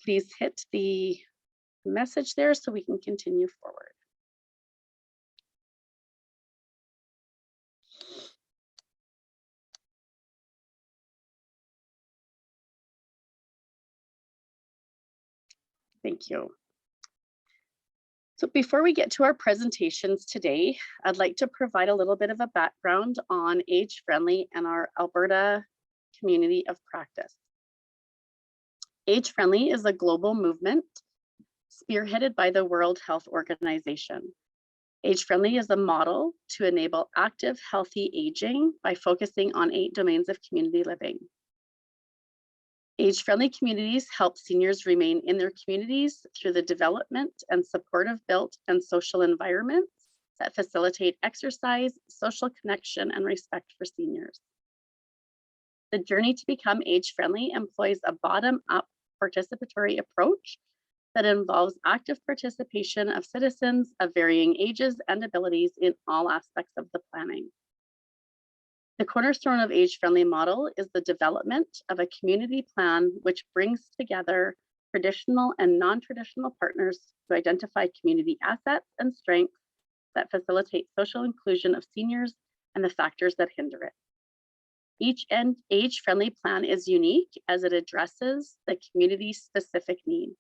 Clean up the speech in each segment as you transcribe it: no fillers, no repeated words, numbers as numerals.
please hit the message there so we can continue forward. Thank you. So before we get to our presentations today, I'd like to provide a little bit of a background on Age Friendly and our Alberta community of practice. Age Friendly is a global movement spearheaded by the World Health Organization. Age Friendly is a model to enable active, healthy aging by focusing on 8 domains of community living. Age-friendly communities help seniors remain in their communities through the development and supportive built and social environments that facilitate exercise, social connection, and respect for seniors. The journey to become age-friendly employs a bottom-up participatory approach that involves active participation of citizens of varying ages and abilities in all aspects of the planning. The cornerstone of age-friendly model is the development of a community plan which brings together traditional and non-traditional partners to identify community assets and strengths that facilitate social inclusion of seniors and the factors that hinder it. Each age-friendly plan is unique as it addresses the community's specific needs.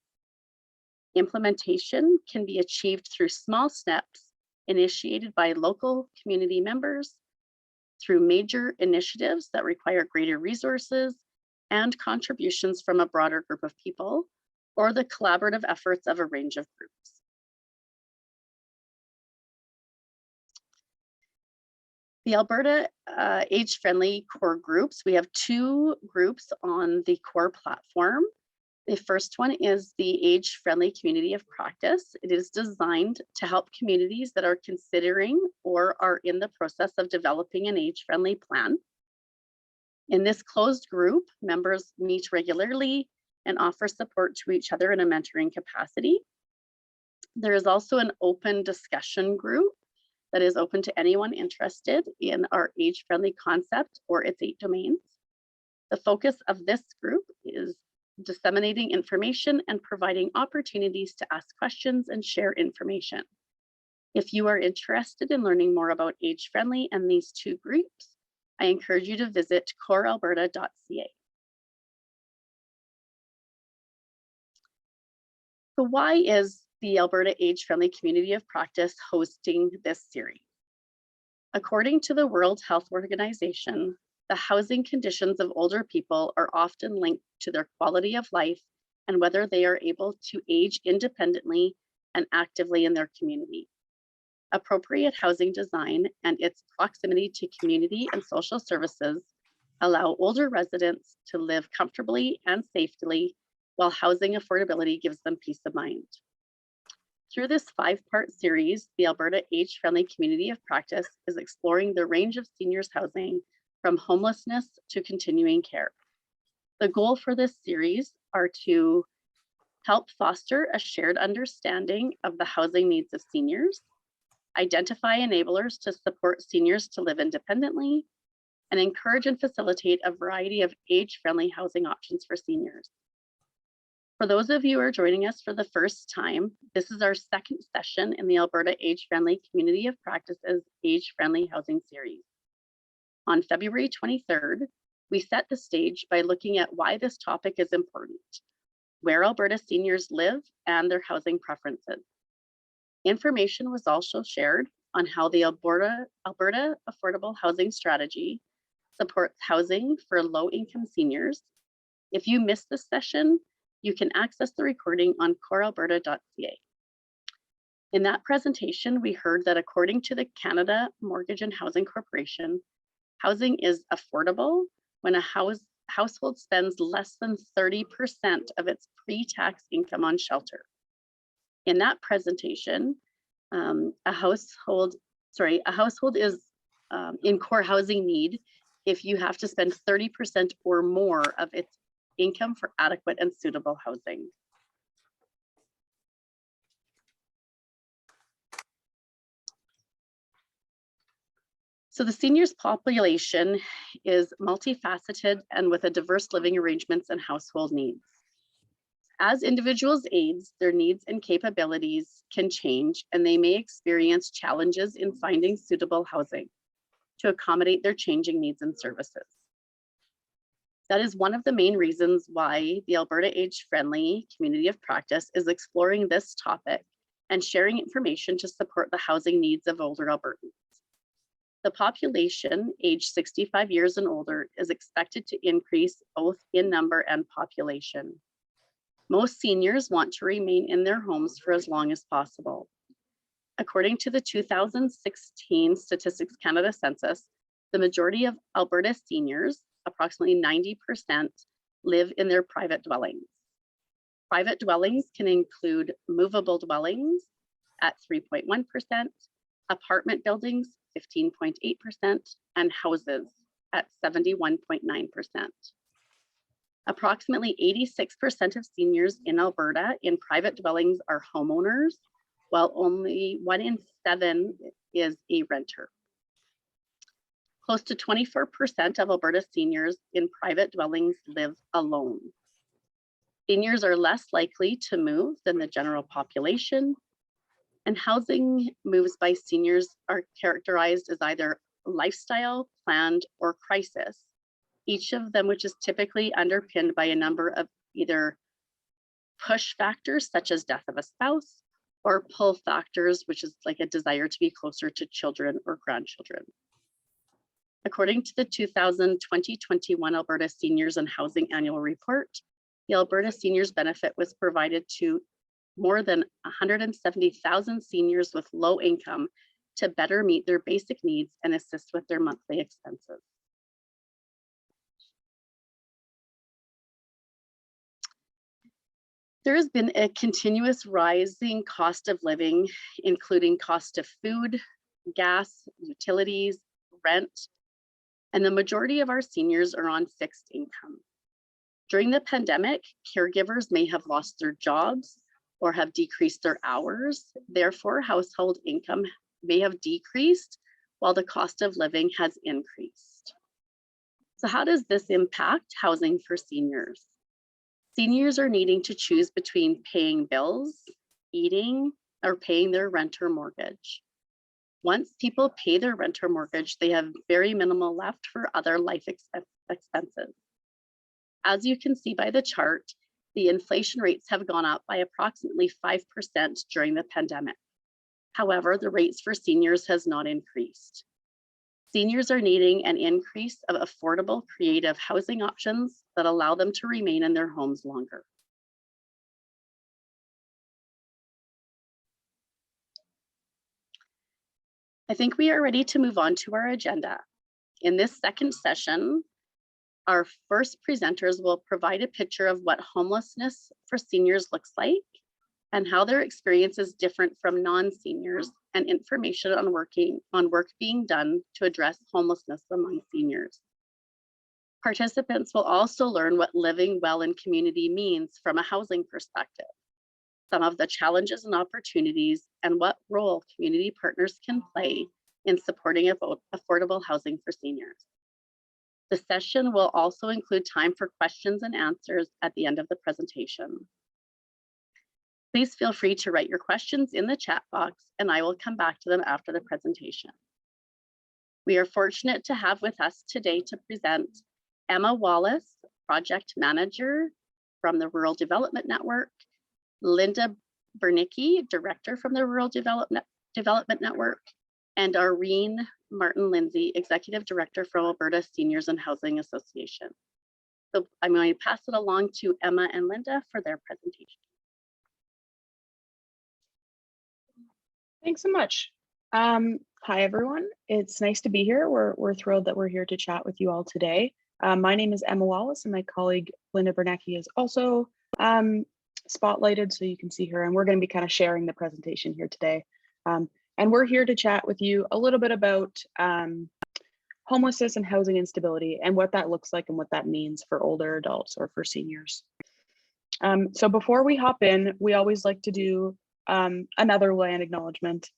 Implementation can be achieved through small steps initiated by local community members, through major initiatives that require greater resources and contributions from a broader group of people, or the collaborative efforts of a range of groups. The Alberta age-friendly core groups, we have 2 groups on the core platform. The first one is the age-friendly community of practice. It is designed to help communities that are considering or are in the process of developing an age-friendly plan. In this closed group, members meet regularly and offer support to each other in a mentoring capacity. There is also an open discussion group that is open to anyone interested in our age-friendly concept or its 8 domains. The focus of this group is disseminating information and providing opportunities to ask questions and share information. If you are interested in learning more about Age Friendly and these 2 groups, I encourage you to visit corealberta.ca. So why is the Alberta Age Friendly Community of Practice hosting this series? According to the World Health Organization, the housing conditions of older people are often linked to their quality of life and whether they are able to age independently and actively in their community. Appropriate housing design and its proximity to community and social services allow older residents to live comfortably and safely, while housing affordability gives them peace of mind. Through this 5-part series, the Alberta Age Friendly Community of Practice is exploring the range of seniors housing from homelessness to continuing care. The goal for this series are to help foster a shared understanding of the housing needs of seniors, identify enablers to support seniors to live independently, and encourage and facilitate a variety of age-friendly housing options for seniors. For those of you who are joining us for the first time, this is our 2nd session in the Alberta Age Friendly Community of Practice's Age Friendly Housing Series. On February 23rd, we set the stage by looking at why this topic is important, where Alberta seniors live, and their housing preferences. Information was also shared on how the Alberta Affordable Housing Strategy supports housing for low-income seniors. If you missed this session, you can access the recording on corealberta.ca. In that presentation, we heard that according to the Canada Mortgage and Housing Corporation, housing is affordable when a household spends less than 30% of its pre-tax income on shelter. In that presentation, a household is in core housing need if you have to spend 30% or more of its income for adequate and suitable housing. So the seniors population is multifaceted and with a diverse living arrangements and household needs. As individuals age, their needs and capabilities can change, and they may experience challenges in finding suitable housing to accommodate their changing needs and services. That is one of the main reasons why the Alberta Age-Friendly Community of Practice is exploring this topic and sharing information to support the housing needs of older Albertans. The population aged 65 years and older is expected to increase both in number and population. Most seniors want to remain in their homes for as long as possible. According to the 2016 Statistics Canada Census, the majority of Alberta seniors, approximately 90%, live in their private dwellings. Private dwellings can include movable dwellings at 3.1%, apartment buildings 15.8%, and houses at 71.9%. Approximately 86% of seniors in Alberta in private dwellings are homeowners, while only 1 in 7 is a renter. Close to 24% of Alberta seniors in private dwellings live alone. Seniors are less likely to move than the general population, and housing moves by seniors are characterized as either lifestyle, planned, or crisis, each of them which is typically underpinned by a number of either push factors such as death of a spouse, or pull factors, which is like a desire to be closer to children or grandchildren. According to the 2020-21 Alberta Seniors and Housing Annual Report, the Alberta Seniors Benefit was provided to more than 170,000 seniors with low income to better meet their basic needs and assist with their monthly expenses. There has been a continuous rising cost of living, including cost of food, gas, utilities, rent, and the majority of our seniors are on fixed income. During the pandemic, caregivers may have lost their jobs or have decreased their hours. Therefore, household income may have decreased while the cost of living has increased. So how does this impact housing for seniors? Seniors are needing to choose between paying bills, eating, or paying their rent or mortgage. Once people pay their rent or mortgage, they have very minimal left for other life expenses. As you can see by the chart, the inflation rates have gone up by approximately 5% during the pandemic. However, the rates for seniors has not increased. Seniors are needing an increase of affordable, creative housing options that allow them to remain in their homes longer. I think we are ready to move on to our agenda. In this second session, our first presenters will provide a picture of what homelessness for seniors looks like and how their experience is different from non-seniors, and information on work being done to address homelessness among seniors. Participants will also learn what living well in community means from a housing perspective, some of the challenges and opportunities, and what role community partners can play in supporting affordable housing for seniors. The session will also include time for questions and answers at the end of the presentation. Please feel free to write your questions in the chat box, and I will come back to them after the presentation. We are fortunate to have with us today to present Emma Wallace, Project Manager from the Rural Development Network, Linda Bernicki, Director from the Rural Development Network, and Irene Martin-Lindsay, Executive Director from Alberta Seniors and Housing Association. So I'm going to pass it along to Emma and Linda for their presentation. Thanks so much. Hi, everyone. It's nice to be here. We're thrilled that we're here to chat with you all today. My name is Emma Wallace, and my colleague Linda Bernicki is also spotlighted, so you can see her. And we're going to be kind of sharing the presentation here today. And we're here to chat with you a little bit about homelessness and housing instability and what that looks like and what that means for older adults or for seniors. So before we hop in, we always like to do another land acknowledgement,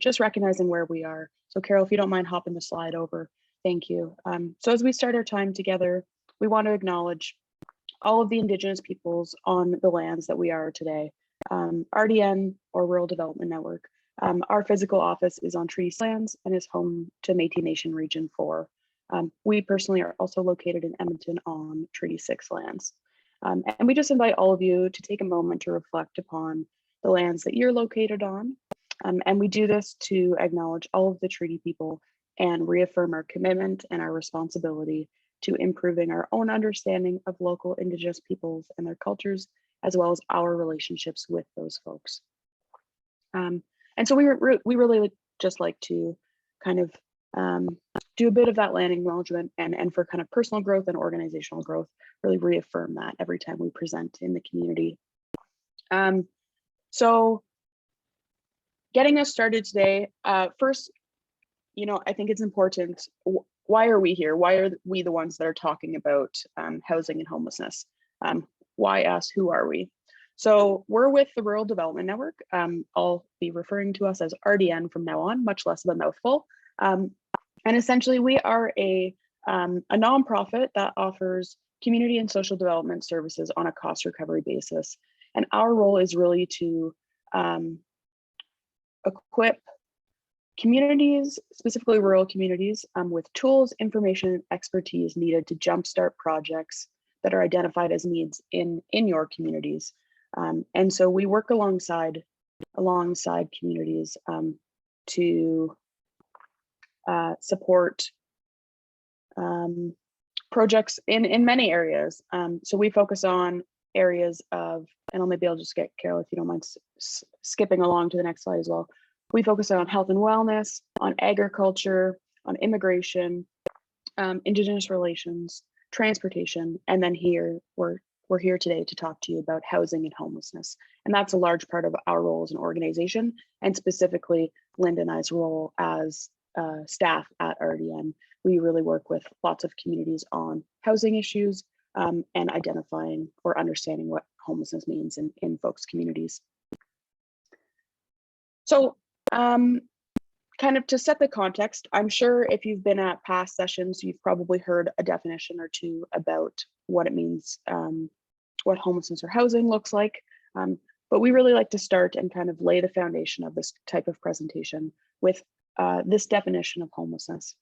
just recognizing where we are. So Carol, if you don't mind hopping the slide over, thank you. So as we start our time together, we want to acknowledge all of the Indigenous peoples on the lands that we are today. RDN, or Rural Development Network. Our physical office is on Treaty lands and is home to Métis Nation Region 4. We personally are also located in Edmonton on Treaty 6 lands. And we just invite all of you to take a moment to reflect upon the lands that you're located on. And we do this to acknowledge all of the treaty people and reaffirm our commitment and our responsibility to improving our own understanding of local Indigenous peoples and their cultures, as well as our relationships with those folks. And so we really just like to kind of do a bit of that land acknowledgement, and for kind of personal growth and organizational growth, really reaffirm that every time we present in the community. So getting us started today, first, I think it's important. Why are we here? Why are we the ones that are talking about housing and homelessness? Why us? Who are we? So we're with the Rural Development Network. I'll be referring to us as RDN from now on, much less of a mouthful. And essentially, we are a nonprofit that offers community and social development services on a cost recovery basis. And our role is really to equip communities, specifically rural communities, with tools, information, and expertise needed to jumpstart projects that are identified as needs in your communities. And so we work alongside communities to support projects in many areas. So we focus on areas of, and maybe I'll just get Carol, if you don't mind skipping along to the next slide as well. We focus on health and wellness, on agriculture, on immigration, Indigenous relations, transportation, and then we're here today to talk to you about housing and homelessness. And that's a large part of our role as an organization, and specifically Linda and I's role as staff at RDN. We really work with lots of communities on housing issues and identifying or understanding what homelessness means in folks' communities. So kind of to set the context, I'm sure if you've been at past sessions, you've probably heard a definition or two about what it means, what homelessness or housing looks like. But we really like to start and kind of lay the foundation of this type of presentation with this definition of homelessness.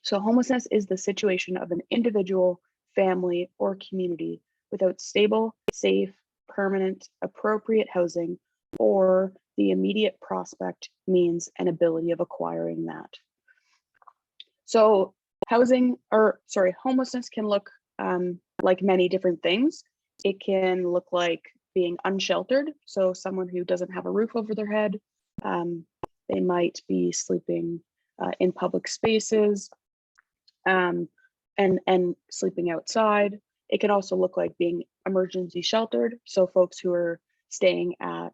So homelessness is the situation of an individual, family, or community without stable, safe, permanent, appropriate housing, or the immediate prospect, means, and ability of acquiring that. So homelessness can look like many different things. It can look like being unsheltered, so someone who doesn't have a roof over their head. They might be sleeping in public spaces and sleeping outside. It can also look like being emergency sheltered, so folks who are staying at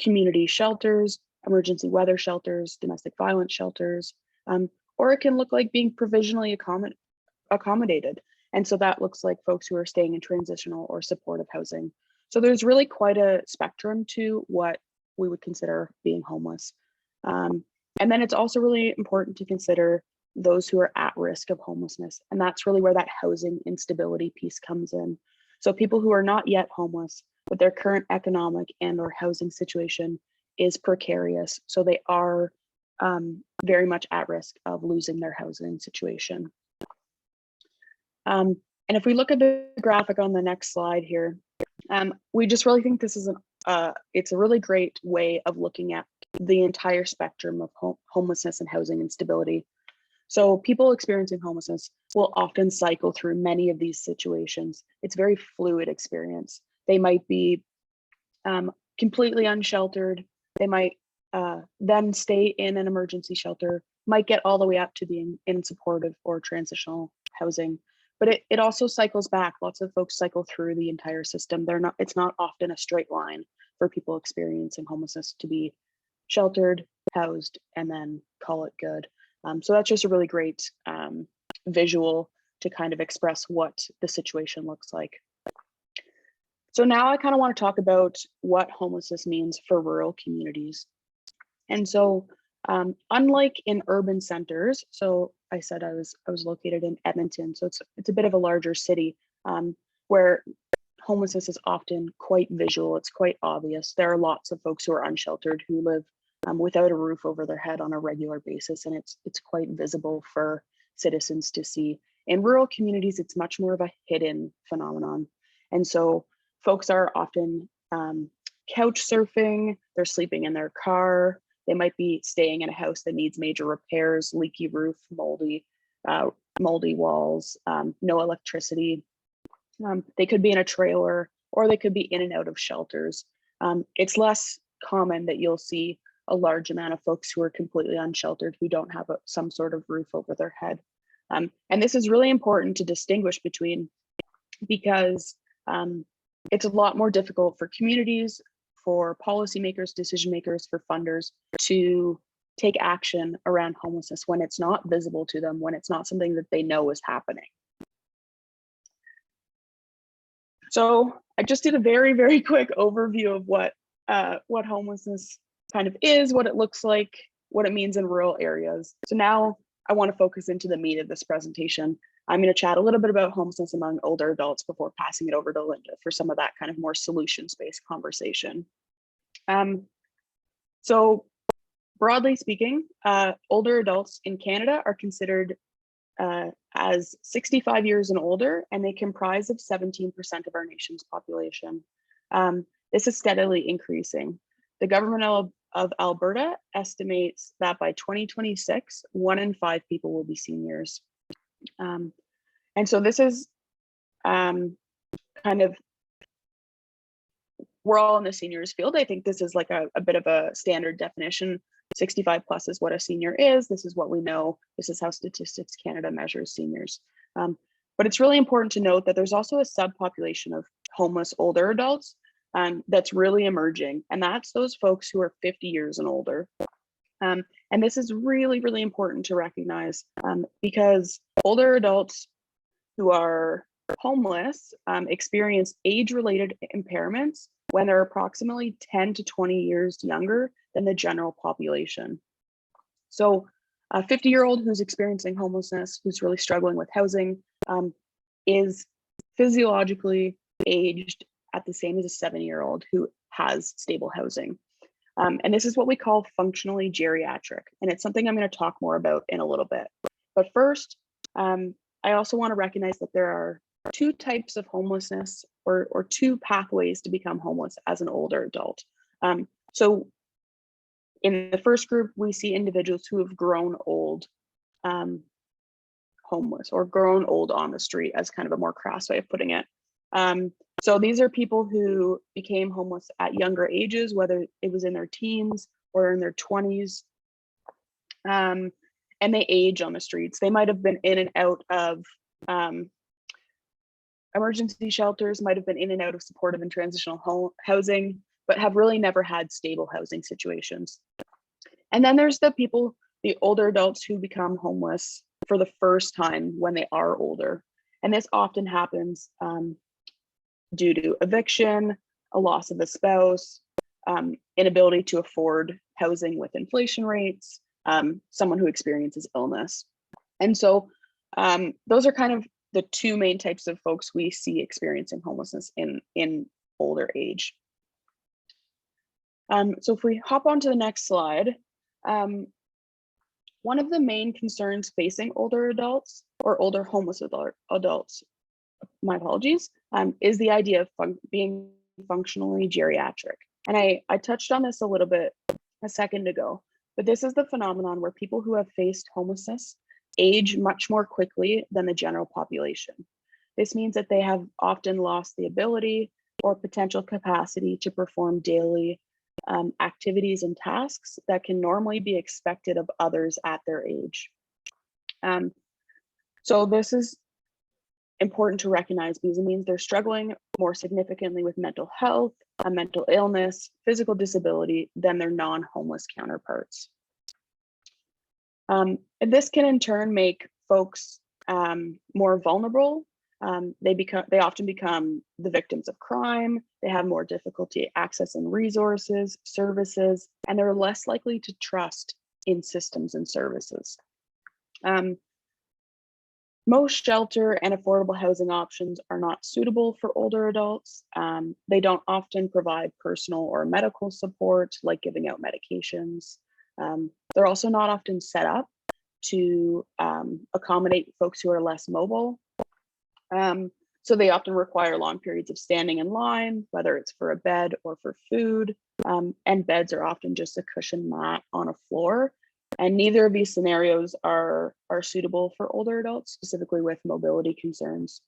community shelters, emergency weather shelters, domestic violence shelters, or it can look like being provisionally accommodated. And so that looks like folks who are staying in transitional or supportive housing. So there's really quite a spectrum to what we would consider being homeless. And then it's also really important to consider those who are at risk of homelessness. And that's really where that housing instability piece comes in. So people who are not yet homeless, but their current economic and or housing situation is precarious. So they are very much at risk of losing their housing situation. And if we look at the graphic on the next slide here, we just really think this is it's a really great way of looking at the entire spectrum of homelessness and housing instability. So people experiencing homelessness will often cycle through many of these situations. It's a very fluid experience. They might be completely unsheltered. They might then stay in an emergency shelter, might get all the way up to being in supportive or transitional housing. But it also cycles back. Lots of folks cycle through the entire system. It's not often a straight line for people experiencing homelessness to be sheltered, housed, and then call it good. So that's just a really great visual to kind of express what the situation looks like. So now I kind of want to talk about what homelessness means for rural communities. And so unlike in urban centers, so I said I was located in Edmonton, so it's a bit of a larger city. where homelessness is often quite visual, it's quite obvious. There are lots of folks who are unsheltered who live without a roof over their head on a regular basis, and it's quite visible for citizens to see. In rural communities, it's much more of a hidden phenomenon. And so folks are often couch surfing, they're sleeping in their car, they might be staying in a house that needs major repairs, leaky roof, moldy walls, no electricity. They could be in a trailer, or they could be in and out of shelters. It's less common that you'll see a large amount of folks who are completely unsheltered, who don't have some sort of roof over their head. And this is really important to distinguish between, because it's a lot more difficult for communities, for policymakers, decision makers, for funders to take action around homelessness when it's not visible to them, when it's not something that they know is happening. So I just did a very, very quick overview of what homelessness kind of is, what it looks like, what it means in rural areas. So now I want to focus into the meat of this presentation. I'm going to chat a little bit about homelessness among older adults before passing it over to Linda for some of that kind of more solutions-based conversation. So broadly speaking, older adults in Canada are considered as 65 years and older, and they comprise of 17% of our nation's population. This is steadily increasing. The government of Alberta estimates that by 2026, 1 in 5 people will be seniors. And so this is kind of, we're all in the seniors field. I think this is like a bit of a standard definition. 65 plus is what a senior is. This is what we know. This is how Statistics Canada measures seniors. But it's really important to note that there's also a subpopulation of homeless older adults that's really emerging. And that's those folks who are 50 years and older. And this is really, really important to recognize because older adults who are homeless experience age-related impairments when they're approximately 10 to 20 years younger than the general population. So a 50-year-old who's experiencing homelessness, who's really struggling with housing, is physiologically aged at the same as a 7-year-old who has stable housing. And this is what we call functionally geriatric. And it's something I'm going to talk more about in a little bit. But first, I also want to recognize that there are 2 types of homelessness, or 2 pathways to become homeless as an older adult. So in the first group, we see individuals who have grown old homeless, or grown old on the street, as kind of a more crass way of putting it. So these are people who became homeless at younger ages, whether it was in their teens or in their 20s. And they age on the streets. They might have been in and out of emergency shelters, might have been in and out of supportive and transitional housing, but have really never had stable housing situations. And then there's the people, the older adults who become homeless for the first time when they are older. And this often happens due to eviction, a loss of a spouse, inability to afford housing with inflation rates, someone who experiences illness. And so those are kind of the 2 main types of folks we see experiencing homelessness in older age. So if we hop on to the next slide, one of the main concerns facing older adults, or older homeless adults, my apologies, is the idea of being functionally geriatric. And I touched on this a little bit a second ago, but this is the phenomenon where people who have faced homelessness age much more quickly than the general population. This means that they have often lost the ability or potential capacity to perform daily activities and tasks that can normally be expected of others at their age. So this is important to recognize because it means they're struggling more significantly with mental health, a mental illness, physical disability than their non-homeless counterparts. And this can in turn make folks more vulnerable. They often become the victims of crime. They have more difficulty accessing resources, services, and they're less likely to trust in systems and services. Most shelter and affordable housing options are not suitable for older adults. They don't often provide personal or medical support, like giving out medications. They're also not often set up to accommodate folks who are less mobile. So they often require long periods of standing in line, whether it's for a bed or for food. And beds are often just a cushion mat on a floor. And neither of these scenarios are suitable for older adults, specifically with mobility concerns.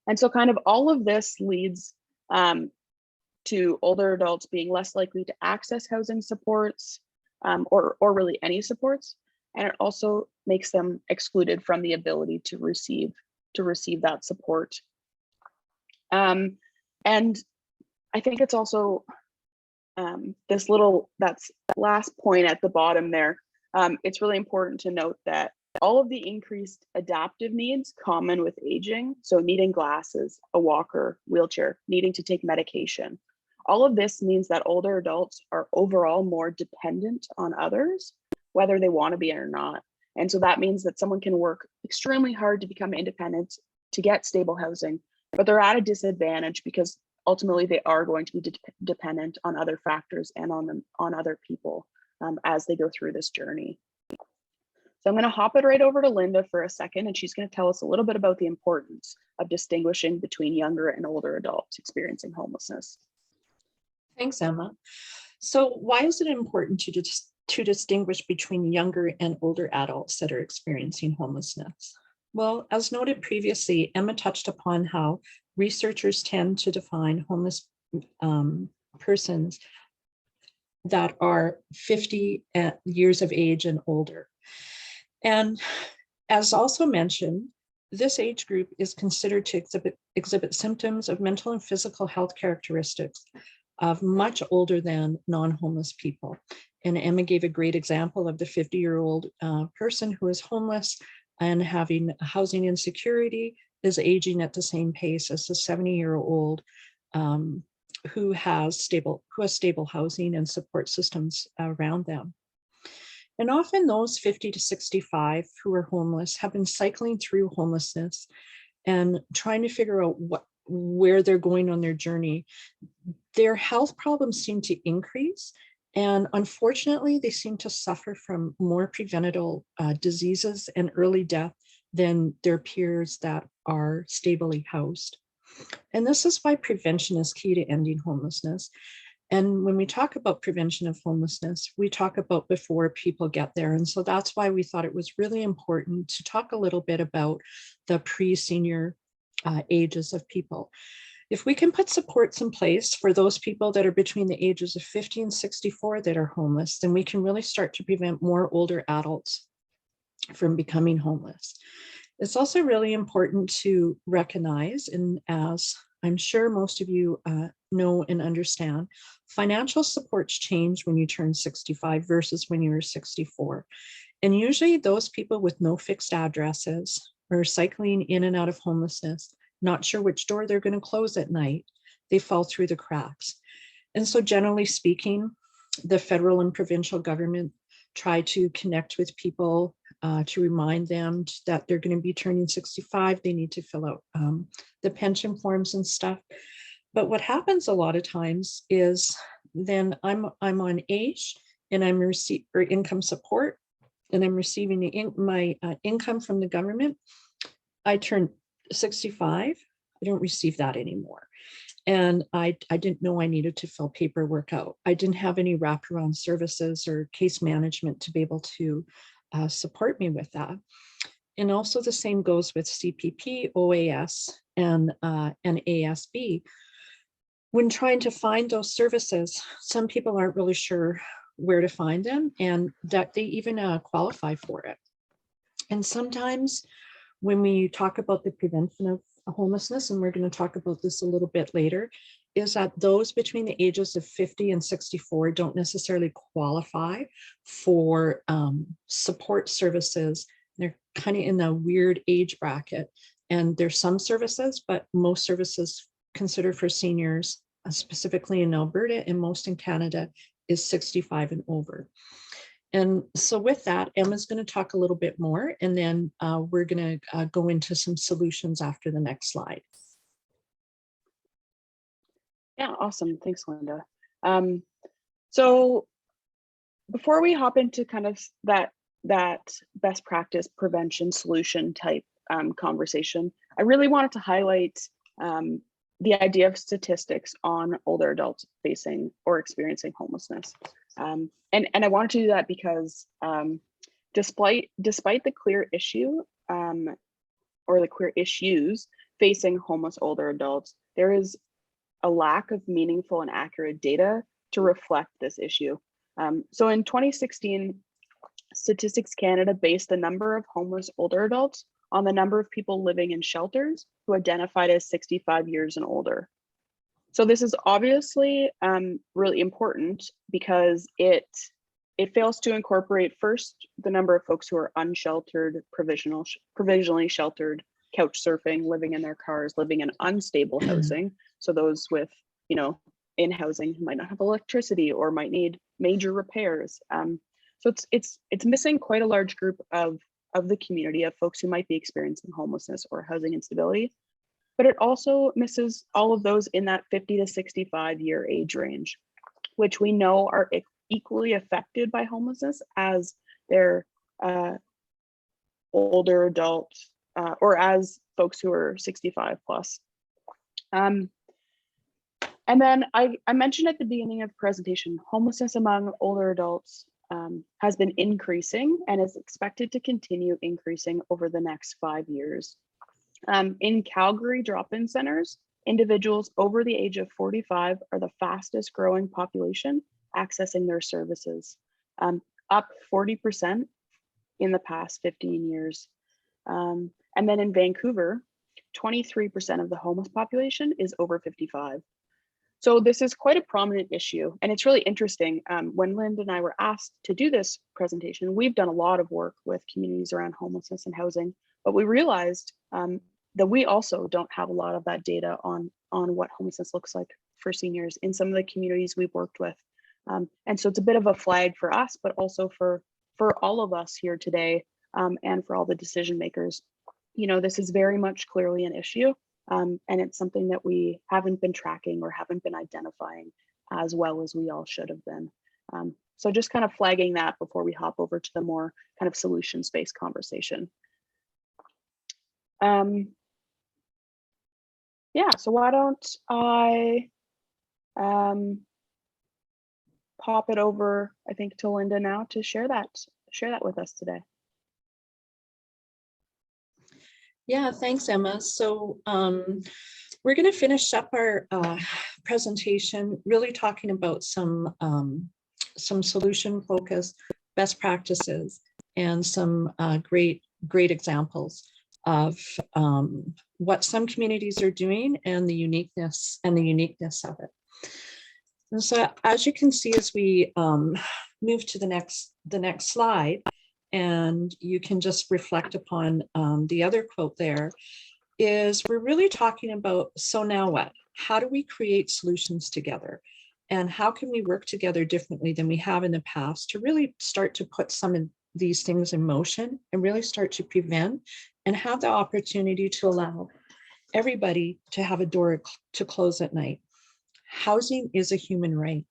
And so kind of all of this leads to older adults being less likely to access housing supports or really any supports. And it also makes them excluded from the ability to receive that support. And I think it's also that's last point at the bottom there. It's really important to note that all of the increased adaptive needs common with aging, so needing glasses, a walker, wheelchair, needing to take medication, all of this means that older adults are overall more dependent on others, whether they want to be or not. And so that means that someone can work extremely hard to become independent, to get stable housing, but they're at a disadvantage because ultimately they are going to be dependent on other factors and on other people as they go through this journey. So I'm going to hop it right over to Linda for a second, and she's going to tell us a little bit about the importance of distinguishing between younger and older adults experiencing homelessness. Thanks, Emma. So why is it important to distinguish between younger and older adults that are experiencing homelessness? Well, as noted previously, Emma touched upon how researchers tend to define homeless persons that are 50 years of age and older. And as also mentioned, this age group is considered to exhibit symptoms of mental and physical health characteristics of much older than non-homeless people. And Emma gave a great example of the 50-year-old person who is homeless and having housing insecurity is aging at the same pace as the 70-year-old who has stable housing and support systems around them. And often those 50 to 65 who are homeless have been cycling through homelessness and trying to figure out where they're going on their journey. Their health problems seem to increase, and unfortunately, they seem to suffer from more preventable diseases and early death than their peers that are stably housed. And this is why prevention is key to ending homelessness. And when we talk about prevention of homelessness, we talk about before people get there. And so that's why we thought it was really important to talk a little bit about the pre-senior ages of people. If we can put supports in place for those people that are between the ages of 50 and 64 that are homeless, then we can really start to prevent more older adults from becoming homeless. It's also really important to recognize, and as I'm sure most of you know and understand, financial supports change when you turn 65 versus when you were 64. And usually those people with no fixed addresses are cycling in and out of homelessness, not sure which door they're going to close at night, they fall through the cracks. And so generally speaking, the federal and provincial government try to connect with people to remind them that they're going to be turning 65. They need to fill out the pension forms and stuff. But what happens a lot of times is then I'm on age and I'm receiving income support and I'm receiving my income from the government. I turn 65, I don't receive that anymore. And I didn't know I needed to fill paperwork out. I didn't have any wraparound services or case management to be able to support me with that. And also the same goes with CPP, OAS, and ASB. When trying to find those services, some people aren't really sure where to find them and that they even qualify for it. And sometimes when we talk about the prevention of homelessness, and we're going to talk about this a little bit later, is that those between the ages of 50 and 64 don't necessarily qualify for support services. They're kind of in a weird age bracket. And there's some services, but most services considered for seniors, specifically in Alberta and most in Canada, is 65 and over. And so with that, Emma's going to talk a little bit more, and then we're going to go into some solutions after the next slide. Yeah, awesome. Thanks, Linda. So before we hop into kind of that best practice prevention solution type conversation, I really wanted to highlight the idea of statistics on older adults facing or experiencing homelessness. And I wanted to do that because despite the clear issue or the clear issues facing homeless older adults, there is a lack of meaningful and accurate data to reflect this issue. So in 2016, Statistics Canada based the number of homeless older adults on the number of people living in shelters who identified as 65 years and older. So this is obviously really important because it fails to incorporate first the number of folks who are unsheltered, provisionally sheltered, couch surfing, living in their cars, living in unstable housing. So those with, you know, in housing who might not have electricity or might need major repairs. So it's missing quite a large group of the community of folks who might be experiencing homelessness or housing instability. But it also misses all of those in that 50 to 65 year age range, which we know are equally affected by homelessness as their older adults or as folks who are 65 plus. And then I mentioned at the beginning of the presentation, homelessness among older adults has been increasing and is expected to continue increasing over the next 5 years. In Calgary drop-in centers, individuals over the age of 45 are the fastest growing population accessing their services, up 40% in the past 15 years. And then in Vancouver, 23% of the homeless population is over 55. So this is quite a prominent issue, and it's really interesting. When Linda and I were asked to do this presentation, we've done a lot of work with communities around homelessness and housing, but we realized that we also don't have a lot of that data on what homelessness looks like for seniors in some of the communities we've worked with. And so it's a bit of a flag for us, but also for all of us here today and for all the decision makers. You know, this is very much clearly an issue. And it's something that we haven't been tracking or haven't been identifying as well as we all should have been. So just kind of flagging that before we hop over to the more kind of solutions-based conversation. Yeah, so why don't I pop it over, I think, to Linda now to share that with us today. Yeah, thanks, Emma. So we're going to finish up our presentation, really talking about some solution focused best practices and some great examples of what some communities are doing and the uniqueness of it. And so, as you can see, as we move to the next slide, and you can just reflect upon the other quote there, is we're really talking about, so now what? How do we create solutions together? And how can we work together differently than we have in the past to really start to put some of these things in motion and really start to prevent and have the opportunity to allow everybody to have a door to close at night? Housing is a human right.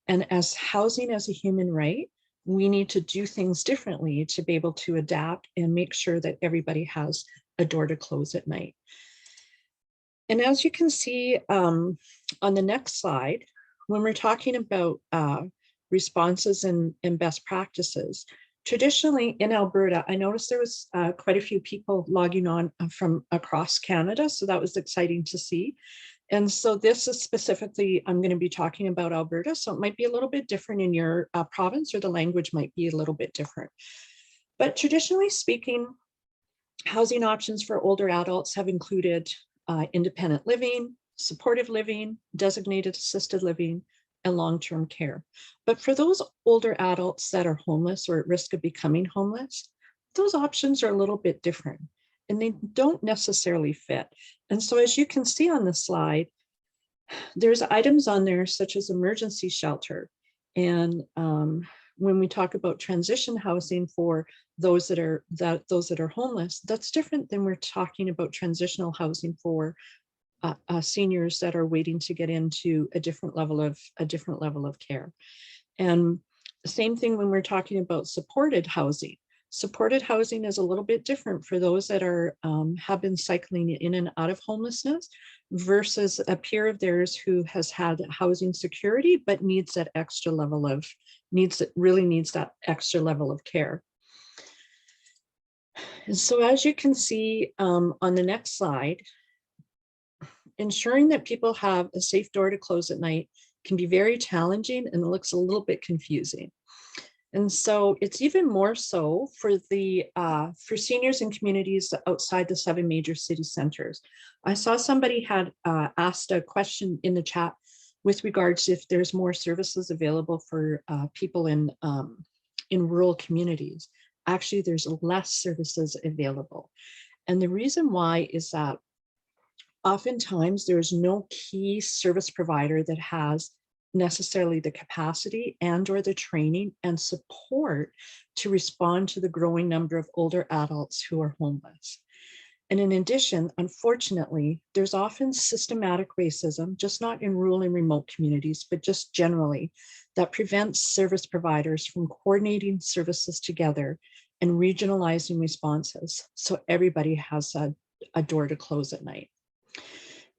And as housing as a human right, we need to do things differently to be able to adapt and make sure that everybody has a door to close at night. And as you can see on the next slide, when we're talking about responses and best practices, traditionally in Alberta, I noticed there was quite a few people logging on from across Canada, so that was exciting to see. And so this is specifically, I'm going to be talking about Alberta, so it might be a little bit different in your province, or the language might be a little bit different. But traditionally speaking, housing options for older adults have included independent living, supportive living, designated assisted living, and long-term care. But for those older adults that are homeless or at risk of becoming homeless, those options are a little bit different and they don't necessarily fit. And so as you can see on the slide, there's items on there such as emergency shelter and when we talk about transition housing for those that are homeless, that's different than we're talking about transitional housing for seniors that are waiting to get into a different level of care. And the same thing when we're talking about supported housing. Supported housing is a little bit different for those that are have been cycling in and out of homelessness versus a peer of theirs who has had housing security but needs that extra level of really needs that extra level of care. And so as you can see on the next slide, ensuring that people have a safe door to close at night can be very challenging and it looks a little bit confusing. And so it's even more so for seniors in communities outside the 7 major city centers. I saw somebody had asked a question in the chat with regards to if there's more services available for people in rural communities. Actually, there's less services available. And the reason why is that oftentimes there's no key service provider that has necessarily the capacity and or the training and support to respond to the growing number of older adults who are homeless. And in addition, unfortunately, there's often systematic racism, just not in rural and remote communities, but just generally, that prevents service providers from coordinating services together and regionalizing responses so everybody has a door to close at night.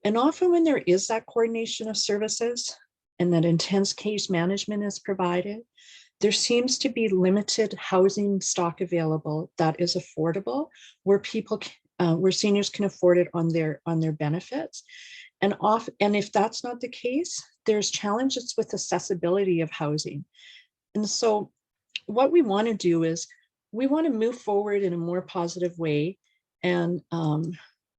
And often when there is that coordination of services and that intense case management is provided, there seems to be limited housing stock available that is affordable, where where seniors can afford it on their benefits. And if that's not the case, there's challenges with accessibility of housing. And so what we want to do is we want to move forward in a more positive way and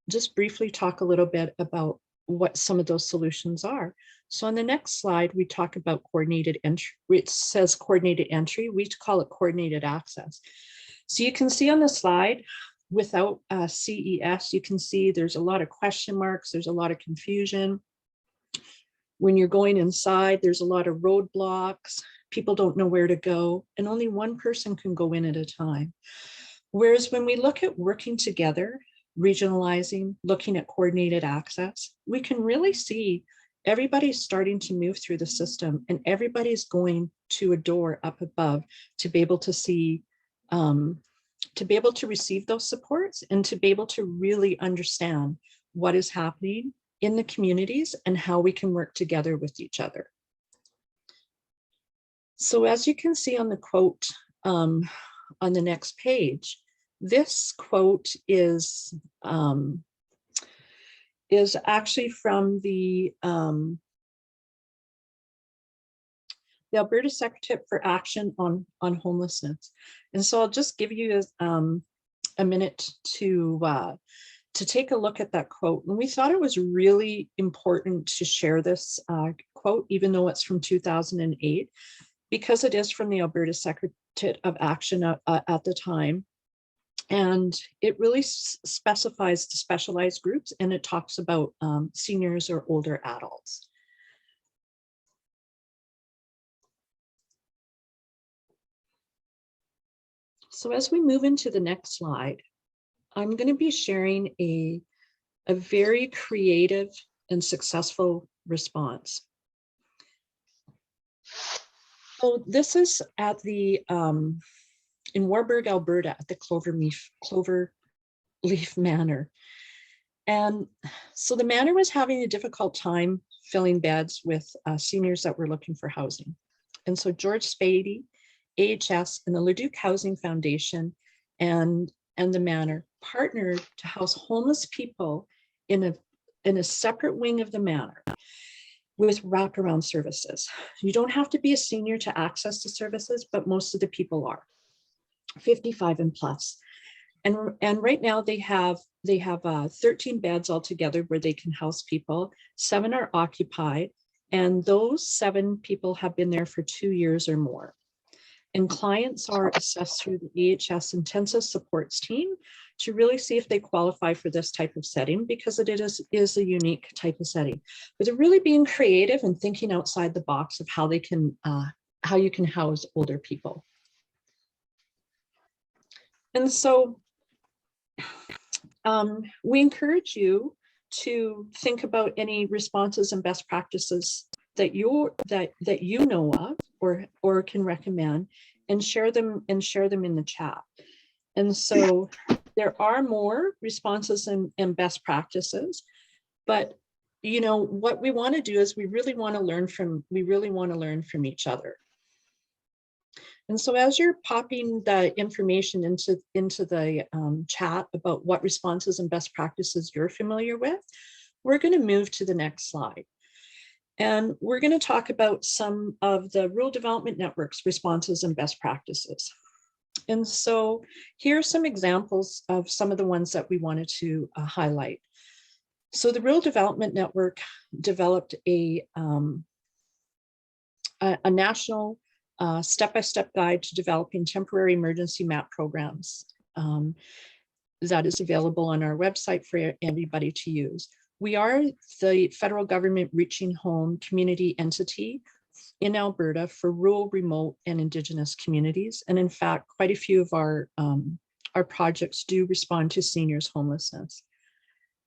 just briefly talk a little bit about what some of those solutions are. So on the next slide, we talk about coordinated entry. It says coordinated entry. We call it coordinated access. So you can see on the slide, without CES, you can see there's a lot of question marks. There's a lot of confusion. When you're going inside, there's a lot of roadblocks. People don't know where to go, and only one person can go in at a time. Whereas when we look at working together, regionalizing, looking at coordinated access, we can really see everybody's starting to move through the system and everybody's going to a door up above to be able to see, to be able to receive those supports and to be able to really understand what is happening in the communities and how we can work together with each other. So as you can see on the quote on the next page, this quote is actually from the Alberta Secretariat for Action on Homelessness. And so I'll just give you a minute to take a look at that quote. And we thought it was really important to share this quote, even though it's from 2008, because it is from the Alberta Secretariat of Action at the time. And it really specifies the specialized groups, and it talks about seniors or older adults. So as we move into the next slide, I'm going to be sharing a very creative and successful response. So this is at the in Warburg, Alberta, at the Cloverleaf Manor. And so the manor was having a difficult time filling beds with seniors that were looking for housing. And so George Spady, AHS, and the Leduc Housing Foundation and the manor partnered to house homeless people in a separate wing of the manor with wraparound services. You don't have to be a senior to access the services, but most of the people are 55 and plus. And right now they have 13 beds altogether where they can house people. 7 are occupied, and those 7 people have been there for 2 years or more. And clients are assessed through the AHS intensive supports team to really see if they qualify for this type of setting, because it is a unique type of setting. But they're really being creative and thinking outside the box of how they can house older people. And so we encourage you to think about any responses and best practices that you know of or can recommend, and share them in the chat. And so there are more responses and best practices, but you know what we want to do is we really want to learn from each other. And so as you're popping the information into the chat about what responses and best practices you're familiar with, we're going to move to the next slide. And we're going to talk about some of the Rural Development Network's responses and best practices. And so here are some examples of some of the ones that we wanted to highlight. So the Rural Development Network developed a national step-by-step guide to developing temporary emergency map programs that is available on our website for everybody to use. We are the federal government reaching home community entity in Alberta for rural, remote, and Indigenous communities. And in fact, quite a few of our projects do respond to seniors' homelessness.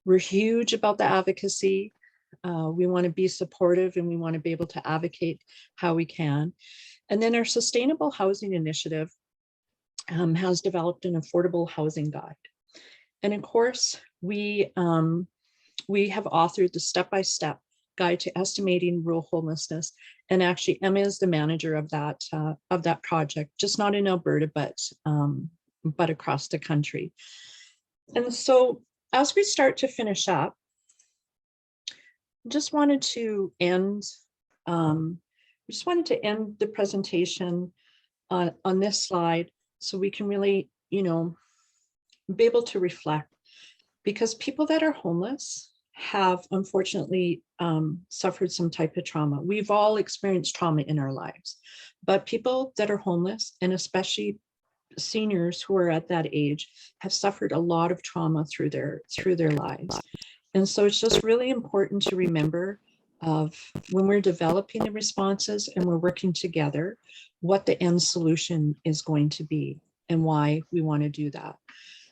We're huge about the advocacy. We want to be supportive, and we want to be able to advocate how we can. And then our Sustainable Housing Initiative has developed an affordable housing guide. And of course, we have authored the step-by-step guide to estimating rural homelessness. And actually, Emma is the manager of that project, just not in Alberta, but across the country. And so as we start to finish up, just wanted to end the presentation on this slide so we can really, be able to reflect, because people that are homeless have unfortunately suffered some type of trauma. We've all experienced trauma in our lives, but people that are homeless, and especially seniors who are at that age, have suffered a lot of trauma through their lives. And so it's just really important to remember of when we're developing the responses and we're working together, what the end solution is going to be and why we want to do that.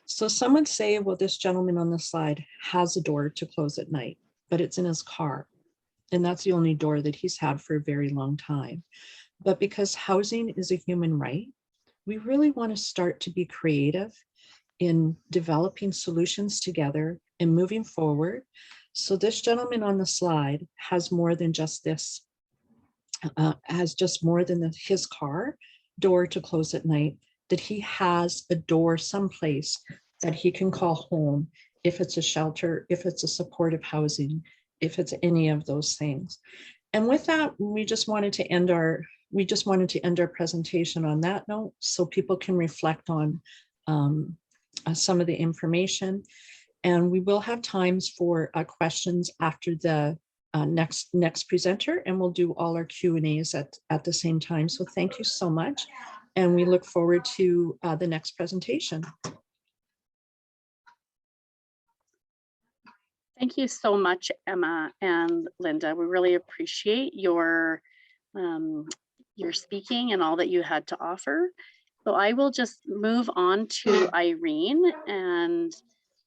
So some would say, well, this gentleman on the slide has a door to close at night, but it's in his car. And that's the only door that he's had for a very long time. But because housing is a human right, we really want to start to be creative in developing solutions together and moving forward. So this gentleman on the slide has more than just this, his car door to close at night, that he has a door someplace that he can call home, if it's a shelter, if it's a supportive housing, if it's any of those things. And with that, we just wanted to end our presentation on that note, so people can reflect on some of the information. And we will have times for questions after the next presenter, and we'll do all our Q&As at the same time. So thank you so much. And we look forward to the next presentation. Thank you so much, Emma and Linda. We really appreciate your speaking and all that you had to offer. So I will just move on to Irene and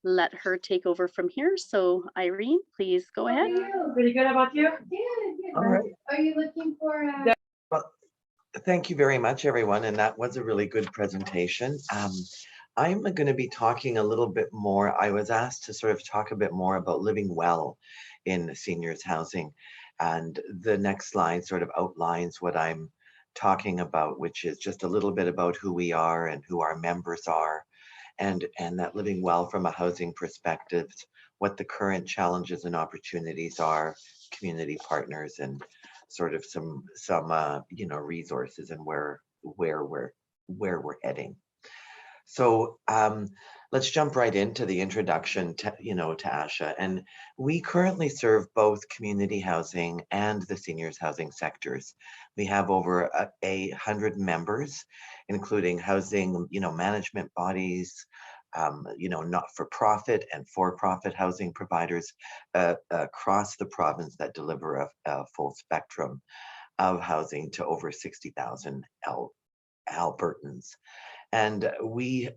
let her take over from here. So Irene, please go ahead. Pretty good. How about you? Good. All right. Are you looking for? Well, thank you very much, everyone. And that was a really good presentation. I'm going to be talking a little bit more. I was asked to sort of talk a bit more about living well in seniors housing. And the next slide sort of outlines what I'm talking about, which is just a little bit about who we are and who our members are, and that living well from a housing perspective, what the current challenges and opportunities are, community partners, and sort of some resources and where we're heading. So let's jump right into the introduction to ASHA. And we currently serve both community housing and the seniors housing sectors. We have over 100 members, including housing, management bodies, not-for-profit and for-profit housing providers across the province that deliver a full spectrum of housing to over 60,000 Albertans. And we,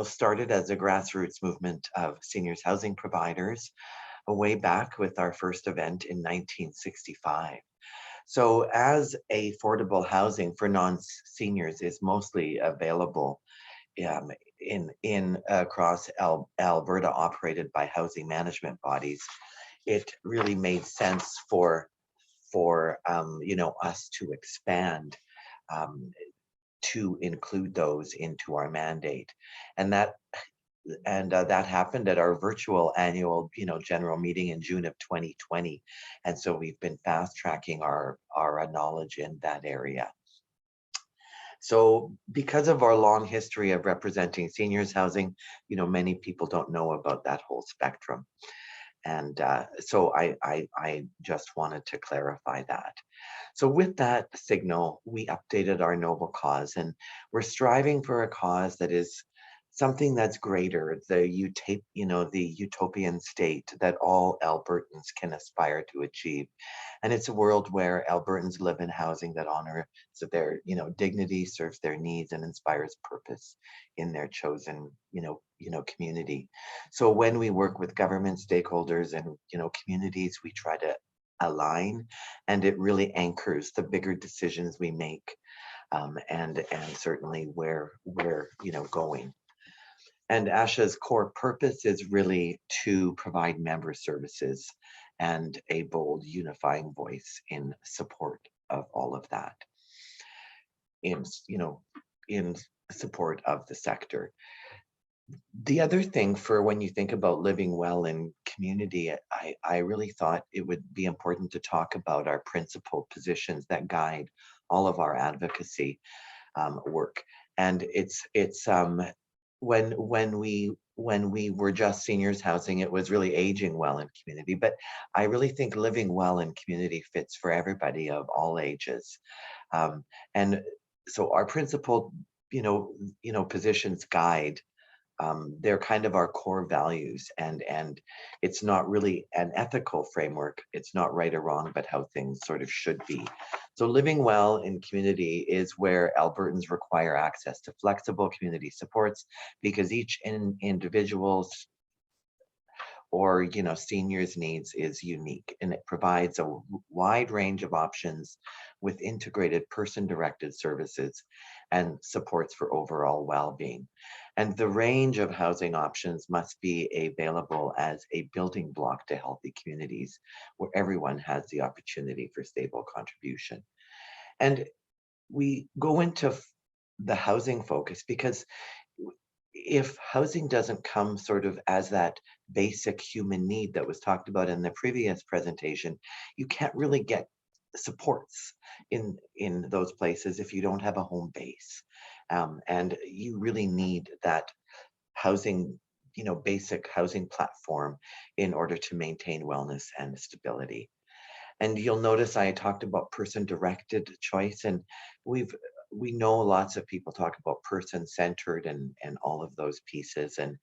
started as a grassroots movement of seniors housing providers way back with our first event in 1965. So as affordable housing for non-seniors is mostly available in across Alberta, operated by housing management bodies, it really made sense for us to expand to include those into our mandate, and that happened at our virtual annual general meeting in June of 2020, and so we've been fast tracking our knowledge in that area. So because of our long history of representing seniors housing, many people don't know about that whole spectrum. And so I just wanted to clarify that. So with that signal, we updated our noble cause, and we're striving for a cause that is something that's greater, the utopian state that all Albertans can aspire to achieve. And it's a world where Albertans live in housing that honors their, dignity, serves their needs, and inspires purpose in their chosen, community. So when we work with government stakeholders and, communities, we try to align, and it really anchors the bigger decisions we make, and certainly where we're going. And ASHA's core purpose is really to provide member services and a bold unifying voice in support of all of that, in support of the sector. The other thing, for when you think about living well in community, I really thought it would be important to talk about our principal positions that guide all of our advocacy work. And it's when we were just seniors housing, it was really aging well in community. But I really think living well in community fits for everybody of all ages. And so our principal, positions guide. They're kind of our core values, and it's not really an ethical framework. It's not right or wrong, but how things sort of should be. So living well in community is where Albertans require access to flexible community supports, because each individual's or seniors needs is unique, and it provides a wide range of options with integrated person-directed services and supports for overall well-being. And the range of housing options must be available as a building block to healthy communities where everyone has the opportunity for stable contribution. And we go into the housing focus because if housing doesn't come sort of as that basic human need that was talked about in the previous presentation, you can't really get supports in those places if you don't have a home base. And you really need that housing, basic housing platform in order to maintain wellness and stability. And you'll notice I talked about person-directed choice, and we know lots of people talk about person-centered and all of those pieces, and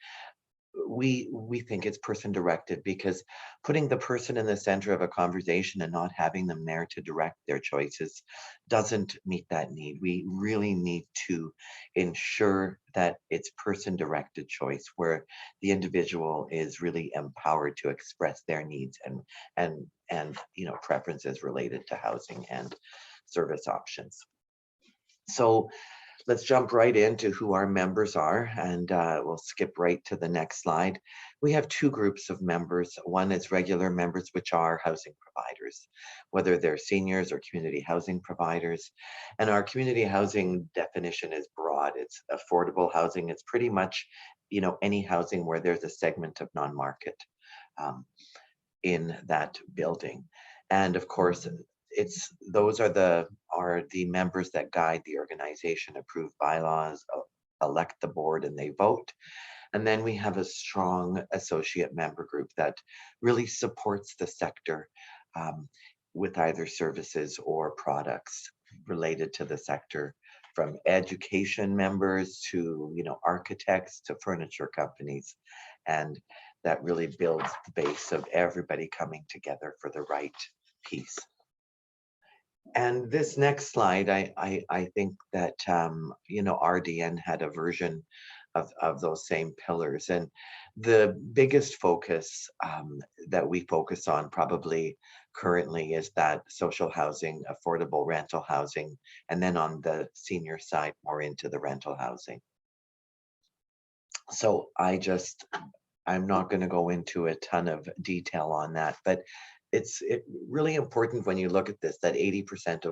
we think it's person-directed because putting the person in the center of a conversation and not having them there to direct their choices doesn't meet that need. We really need to ensure that it's person-directed choice where the individual is really empowered to express their needs and preferences related to housing and service options. So let's jump right into who our members are, and we'll skip right to the next slide. We have two groups of members. One is regular members, which are housing providers, whether they're seniors or community housing providers. And our community housing definition is broad. It's affordable housing. It's pretty much, any housing where there's a segment of non-market in that building. And of course, those are the members that guide the organization, approve bylaws, elect the board, and they vote. And then we have a strong associate member group that really supports the sector with either services or products related to the sector, from education members to architects to furniture companies. And that really builds the base of everybody coming together for the right piece. And this next slide, I think that, you know, RDN had a version of those same pillars. And the biggest focus that we focus on probably currently is that social housing, affordable rental housing, and then on the senior side, more into the rental housing. So I'm not going to go into a ton of detail on that, but it's really important when you look at this that 80%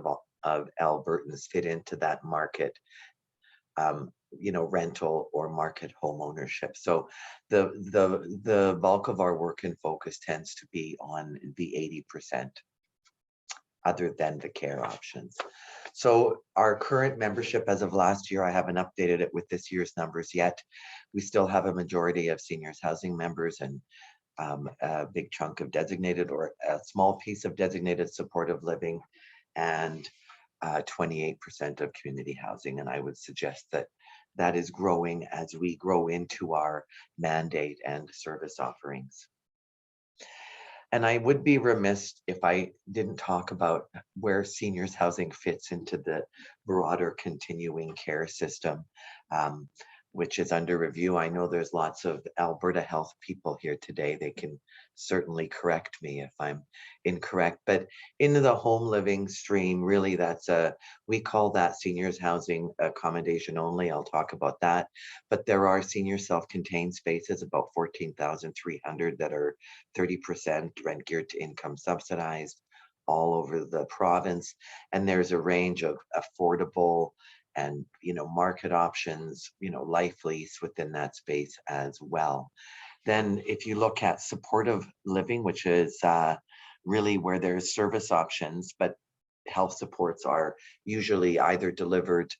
of Albertans fit into that market, you know, rental or market home ownership. So the bulk of our work and focus tends to be on the 80%, other than the care options. So our current membership as of last year, I haven't updated it with this year's numbers yet. We still have a majority of seniors housing members and a big chunk of designated or a small piece of designated supportive living and 28% of community housing. And I would suggest that that is growing as we grow into our mandate and service offerings. And I would be remiss if I didn't talk about where seniors housing fits into the broader continuing care system, which is under review. I know there's lots of Alberta Health people here today. They can certainly correct me if I'm incorrect, but into the home living stream, really we call that seniors housing accommodation only. I'll talk about that, but there are senior self-contained spaces, about 14,300 that are 30% rent geared to income subsidized all over the province. And there's a range of affordable and, you know, market options, you know, life lease within that space as well. Then if you look at supportive living, which is really where there's service options, but health supports are usually either delivered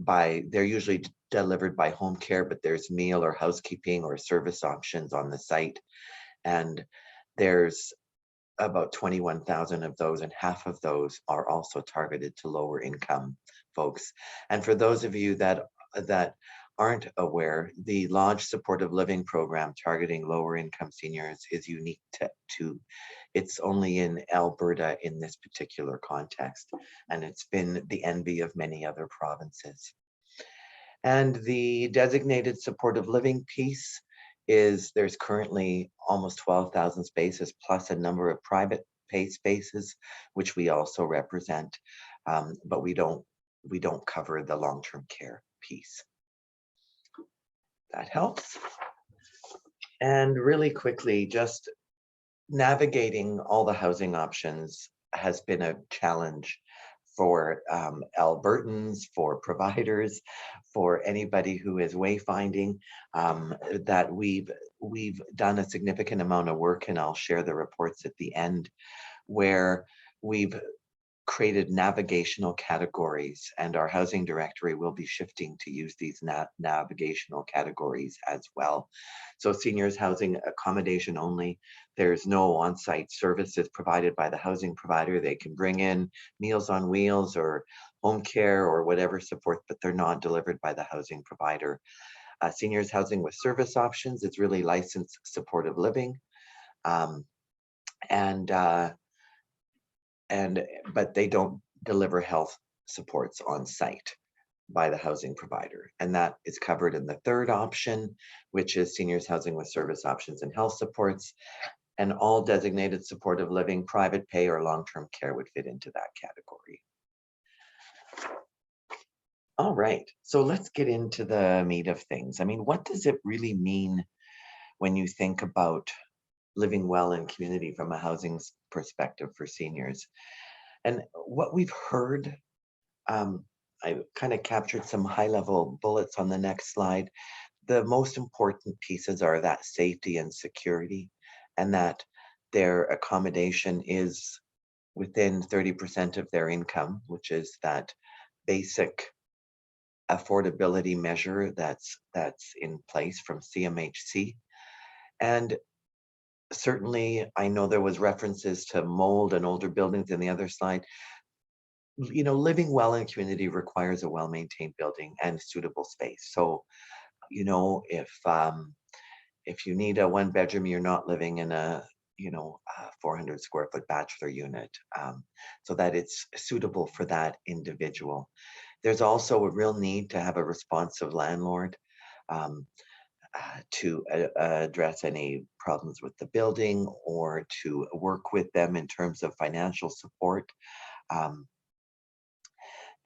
they're usually delivered by home care, but there's meal or housekeeping or service options on the site. And there's about 21,000 of those, and half of those are also targeted to lower income folks. And for those of you that aren't aware, the Lodge Supportive Living Program targeting lower income seniors is unique to it's only in Alberta in this particular context, and it's been the envy of many other provinces. And the designated supportive living piece is there's currently almost 12,000 spaces plus a number of private pay spaces, which we also represent, but we don't cover the long-term care piece. That helps. And really quickly, just navigating all the housing options has been a challenge for Albertans, for providers, for anybody who is wayfinding, that we've done a significant amount of work, and I'll share the reports at the end, where we've created navigational categories, and our housing directory will be shifting to use these navigational categories as well. So seniors housing accommodation only. There's no on-site services provided by the housing provider. They can bring in Meals on Wheels or home care or whatever support, but they're not delivered by the housing provider. Seniors housing with service options, it's really licensed supportive living. But they don't deliver health supports on site by the housing provider. And that is covered in the third option, which is seniors housing with service options and health supports. And all designated supportive living, private pay, or long-term care would fit into that category. All right, so let's get into the meat of things. I mean, what does it really mean when you think about living well in community from a housing perspective for seniors? And what we've heard, I kind of captured some high-level bullets on the next slide. The most important pieces are that safety and security, and that their accommodation is within 30% of their income, which is that basic affordability measure that's in place from CMHC. And certainly, I know there was references to mold and older buildings in the other slide. You know, living well in community requires a well-maintained building and suitable space. So, you know, if you need a one-bedroom, you're not living in a 400 square foot bachelor unit, so that it's suitable for that individual. There's also a real need to have a responsive landlord, um, to address any problems with the building or to work with them in terms of financial support, um,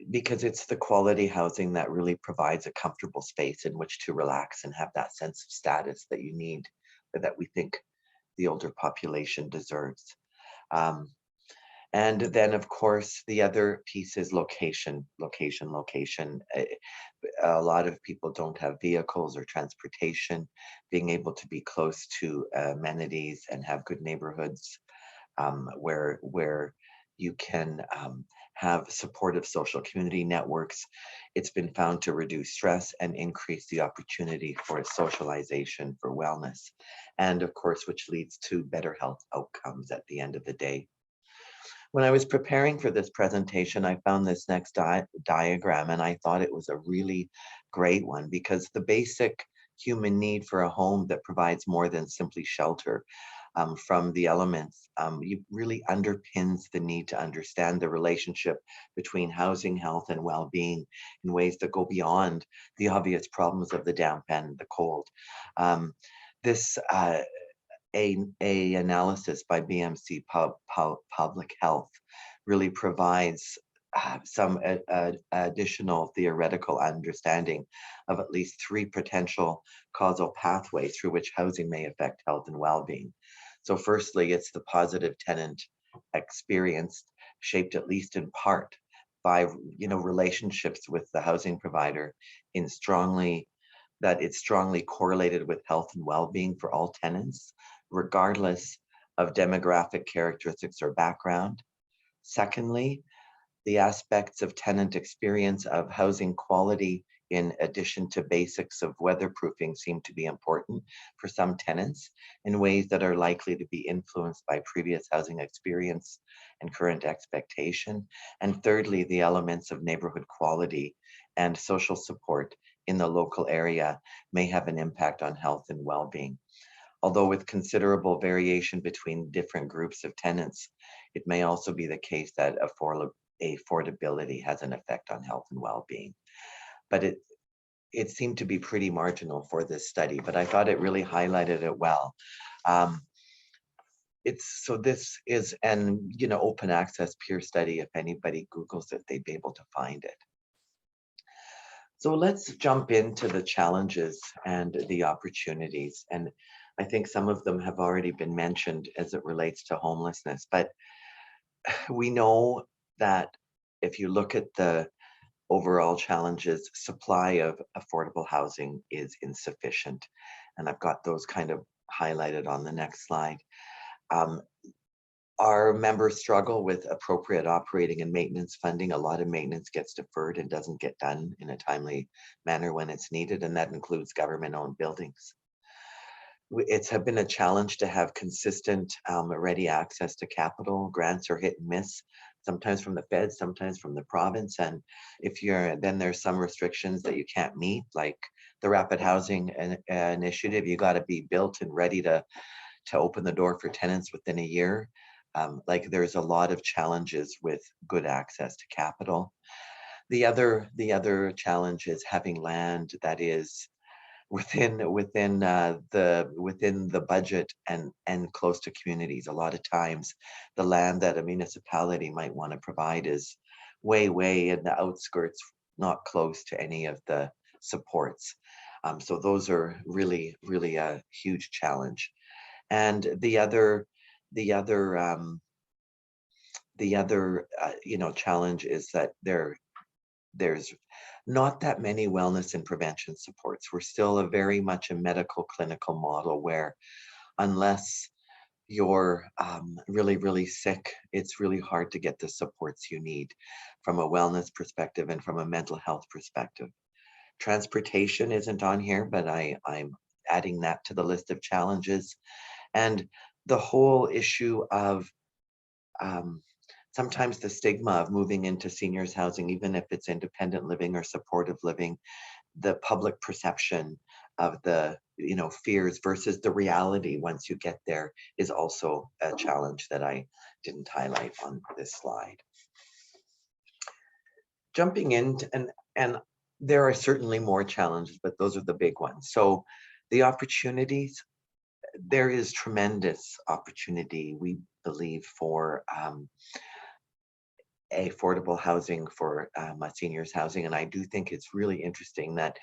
because it's the quality housing that really provides a comfortable space in which to relax and have that sense of status that you need, or that we think the older population deserves. Um, and then, of course, the other piece is location, location, location. A lot of people don't have vehicles or transportation. Being able to be close to amenities and have good neighborhoods, where you can have supportive social community networks. It's been found to reduce stress and increase the opportunity for socialization, for wellness, and of course, which leads to better health outcomes at the end of the day. When I was preparing for this presentation, I found this next diagram, and I thought it was a really great one, because the basic human need for a home that provides more than simply shelter from the elements, it really underpins the need to understand the relationship between housing, health, and well-being in ways that go beyond the obvious problems of the damp and the cold. This a analysis by BMC Public Health really provides some additional theoretical understanding of at least 3 potential causal pathways through which housing may affect health and well-being. So firstly, it's the positive tenant experience, shaped at least in part by relationships with the housing provider, it's strongly correlated with health and well-being for all tenants, regardless of demographic characteristics or background. Secondly, the aspects of tenant experience of housing quality, in addition to basics of weatherproofing, seem to be important for some tenants in ways that are likely to be influenced by previous housing experience and current expectation. And thirdly, the elements of neighborhood quality and social support in the local area may have an impact on health and well-being. Although with considerable variation between different groups of tenants, it may also be the case that affordability has an effect on health and well-being. But it seemed to be pretty marginal for this study, but I thought it really highlighted it well. This is an open access peer study. If anybody Googles it, they'd be able to find it. So let's jump into the challenges and the opportunities. And I think some of them have already been mentioned as it relates to homelessness, but we know that if you look at the overall challenges, supply of affordable housing is insufficient. And I've got those kind of highlighted on the next slide. Our members struggle with appropriate operating and maintenance funding. A lot of maintenance gets deferred and doesn't get done in a timely manner when it's needed, and that includes government-owned buildings. It's been a challenge to have consistent, ready access to capital. Grants are hit and miss, sometimes from the feds, sometimes from the province. And then there's some restrictions that you can't meet, like the Rapid Housing Initiative. You got to be built and ready to open the door for tenants within a year. There's a lot of challenges with good access to capital. The other challenge is having land that is within the budget and close to communities. A lot of times the land that a municipality might want to provide is way in the outskirts, not close to any of the supports. So those are really a huge challenge. And the other challenge is that there's not that many wellness and prevention supports. We're still very much a medical clinical model where unless you're really sick, it's really hard to get the supports you need from a wellness perspective and from a mental health perspective. Transportation isn't on here, but I'm adding that to the list of challenges. And the whole issue of sometimes the stigma of moving into seniors housing, even if it's independent living or supportive living, the public perception of the fears versus the reality once you get there is also a challenge that I didn't highlight on this slide. Jumping into, and there are certainly more challenges, but those are the big ones. So the opportunities, there is tremendous opportunity, we believe, for affordable housing, for seniors housing. And I do think it's really interesting that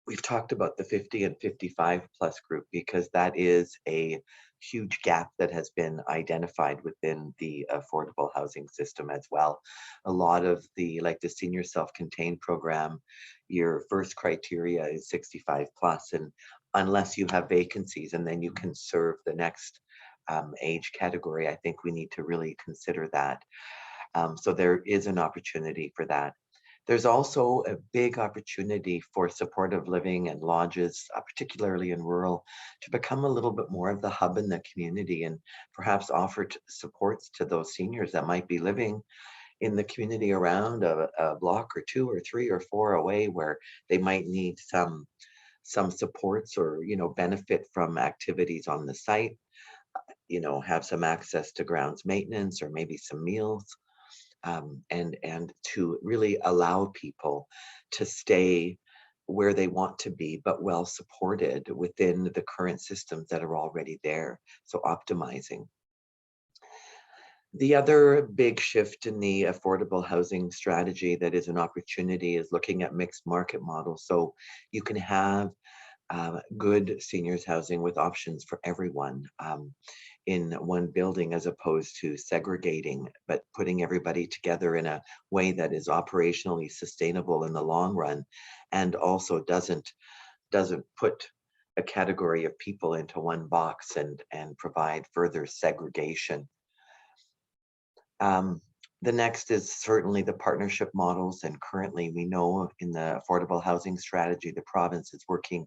we've talked about the 50 and 55 plus group, because that is a huge gap that has been identified within the affordable housing system as well. A lot of the senior self-contained program, your first criteria is 65 plus, and unless you have vacancies and then you can serve the next age category, I think we need to really consider that. So there is an opportunity for that. There's also a big opportunity for supportive living and lodges, particularly in rural, to become a little bit more of the hub in the community and perhaps offer supports to those seniors that might be living in the community around a block or 2 or 3 or 4 away, where they might need some supports or benefit from activities on the site, have some access to grounds maintenance or maybe some meals. And to really allow people to stay where they want to be, but well supported within the current systems that are already there. So optimizing. The other big shift in the affordable housing strategy that is an opportunity is looking at mixed market models. So you can have good seniors housing with options for everyone in one building, as opposed to segregating, but putting everybody together in a way that is operationally sustainable in the long run, and also doesn't put a category of people into one box and provide further segregation. The next is certainly the partnership models, and currently we know in the affordable housing strategy, the province is working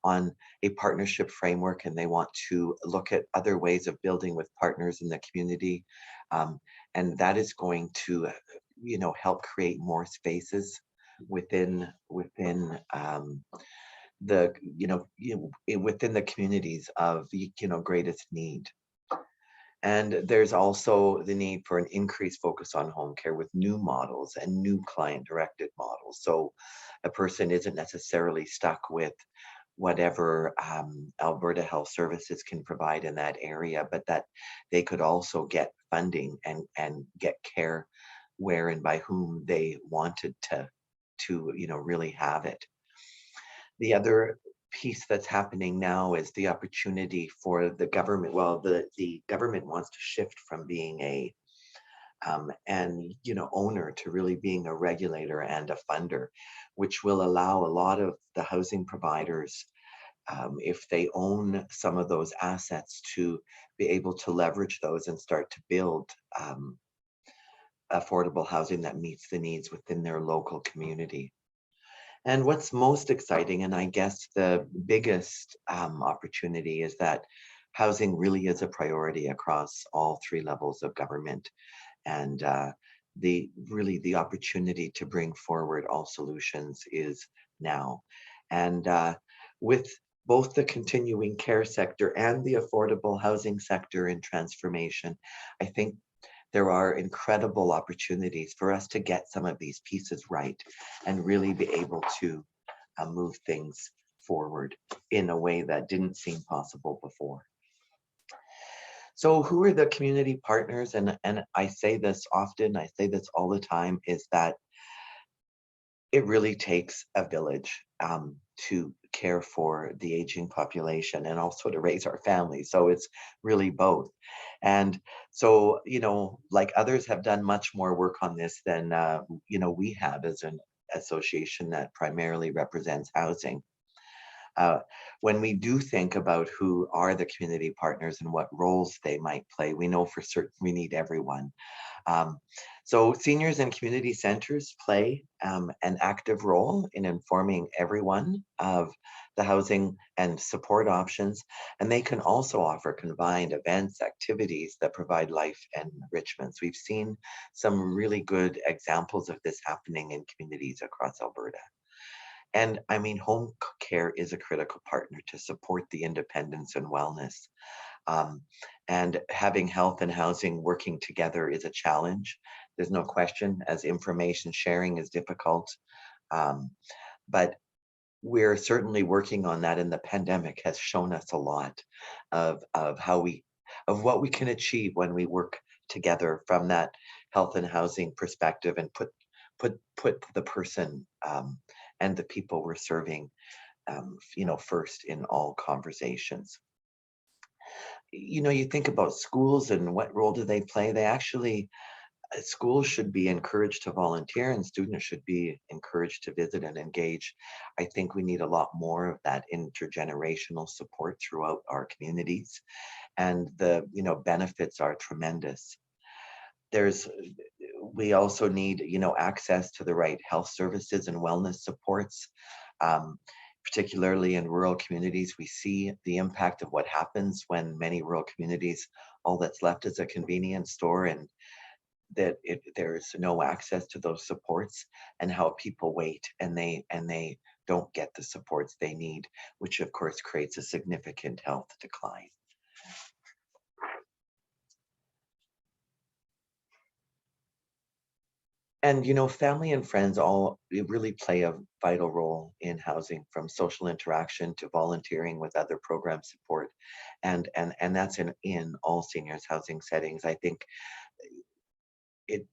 on a partnership framework, and they want to look at other ways of building with partners in the community. And that is going to, help create more spaces within the, within the communities of, greatest need. And there's also the need for an increased focus on home care with new models and new client-directed models. So a person isn't necessarily stuck with whatever Alberta Health Services can provide in that area, but that they could also get funding and get care where and by whom they wanted to really have it. The other piece that's happening now is the opportunity for the government. Well, the government wants to shift from being a owner to really being a regulator and a funder, which will allow a lot of the housing providers, if they own some of those assets, to be able to leverage those and start to build affordable housing that meets the needs within their local community. And what's most exciting, and I guess the biggest opportunity, is that housing really is a priority across all 3 levels of government. And the opportunity to bring forward all solutions is now. And with both the continuing care sector and the affordable housing sector in transformation, I think there are incredible opportunities for us to get some of these pieces right and really be able to move things forward in a way that didn't seem possible before. So who are the community partners? And I say this often, I say this all the time, is that it really takes a village to care for the aging population and also to raise our families. So it's really both. And so, like others have done much more work on this than, we have as an association that primarily represents housing. When we do think about who are the community partners and what roles they might play, we know for certain we need everyone. So seniors and community centers play an active role in informing everyone of the housing and support options, and they can also offer combined events, activities that provide life enrichments. We've seen some really good examples of this happening in communities across Alberta. And I mean, home care is a critical partner to support the independence and wellness. Um, and having health and housing working together is a challenge. There's no question, as information sharing is difficult. Um, but we're certainly working on that, and the pandemic has shown us a lot of how we of what we can achieve when we work together from that health and housing perspective and put the person and the people we're serving first in all conversations. You think about schools and what role do they play. They actually schools should be encouraged to volunteer and students should be encouraged to visit and engage. I think we need a lot more of that intergenerational support throughout our communities, and the benefits are tremendous. There's We also need access to the right health services and wellness supports. um, Particularly in rural communities, we see the impact of what happens when many rural communities, all that's left is a convenience store, and there's no access to those supports, and how people wait and they don't get the supports they need, which of course creates a significant health decline. And family and friends all really play a vital role in housing, from social interaction to volunteering with other program support, and that's in all seniors housing settings. I think it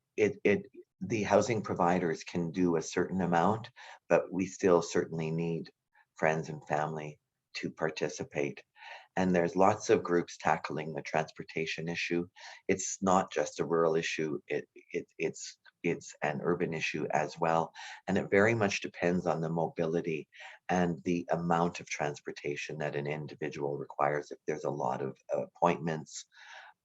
the housing providers can do a certain amount, but we still certainly need friends and family to participate. And there's lots of groups tackling the transportation issue. It's not just a rural issue, it's an urban issue as well. And it very much depends on the mobility and the amount of transportation that an individual requires. If there's a lot of appointments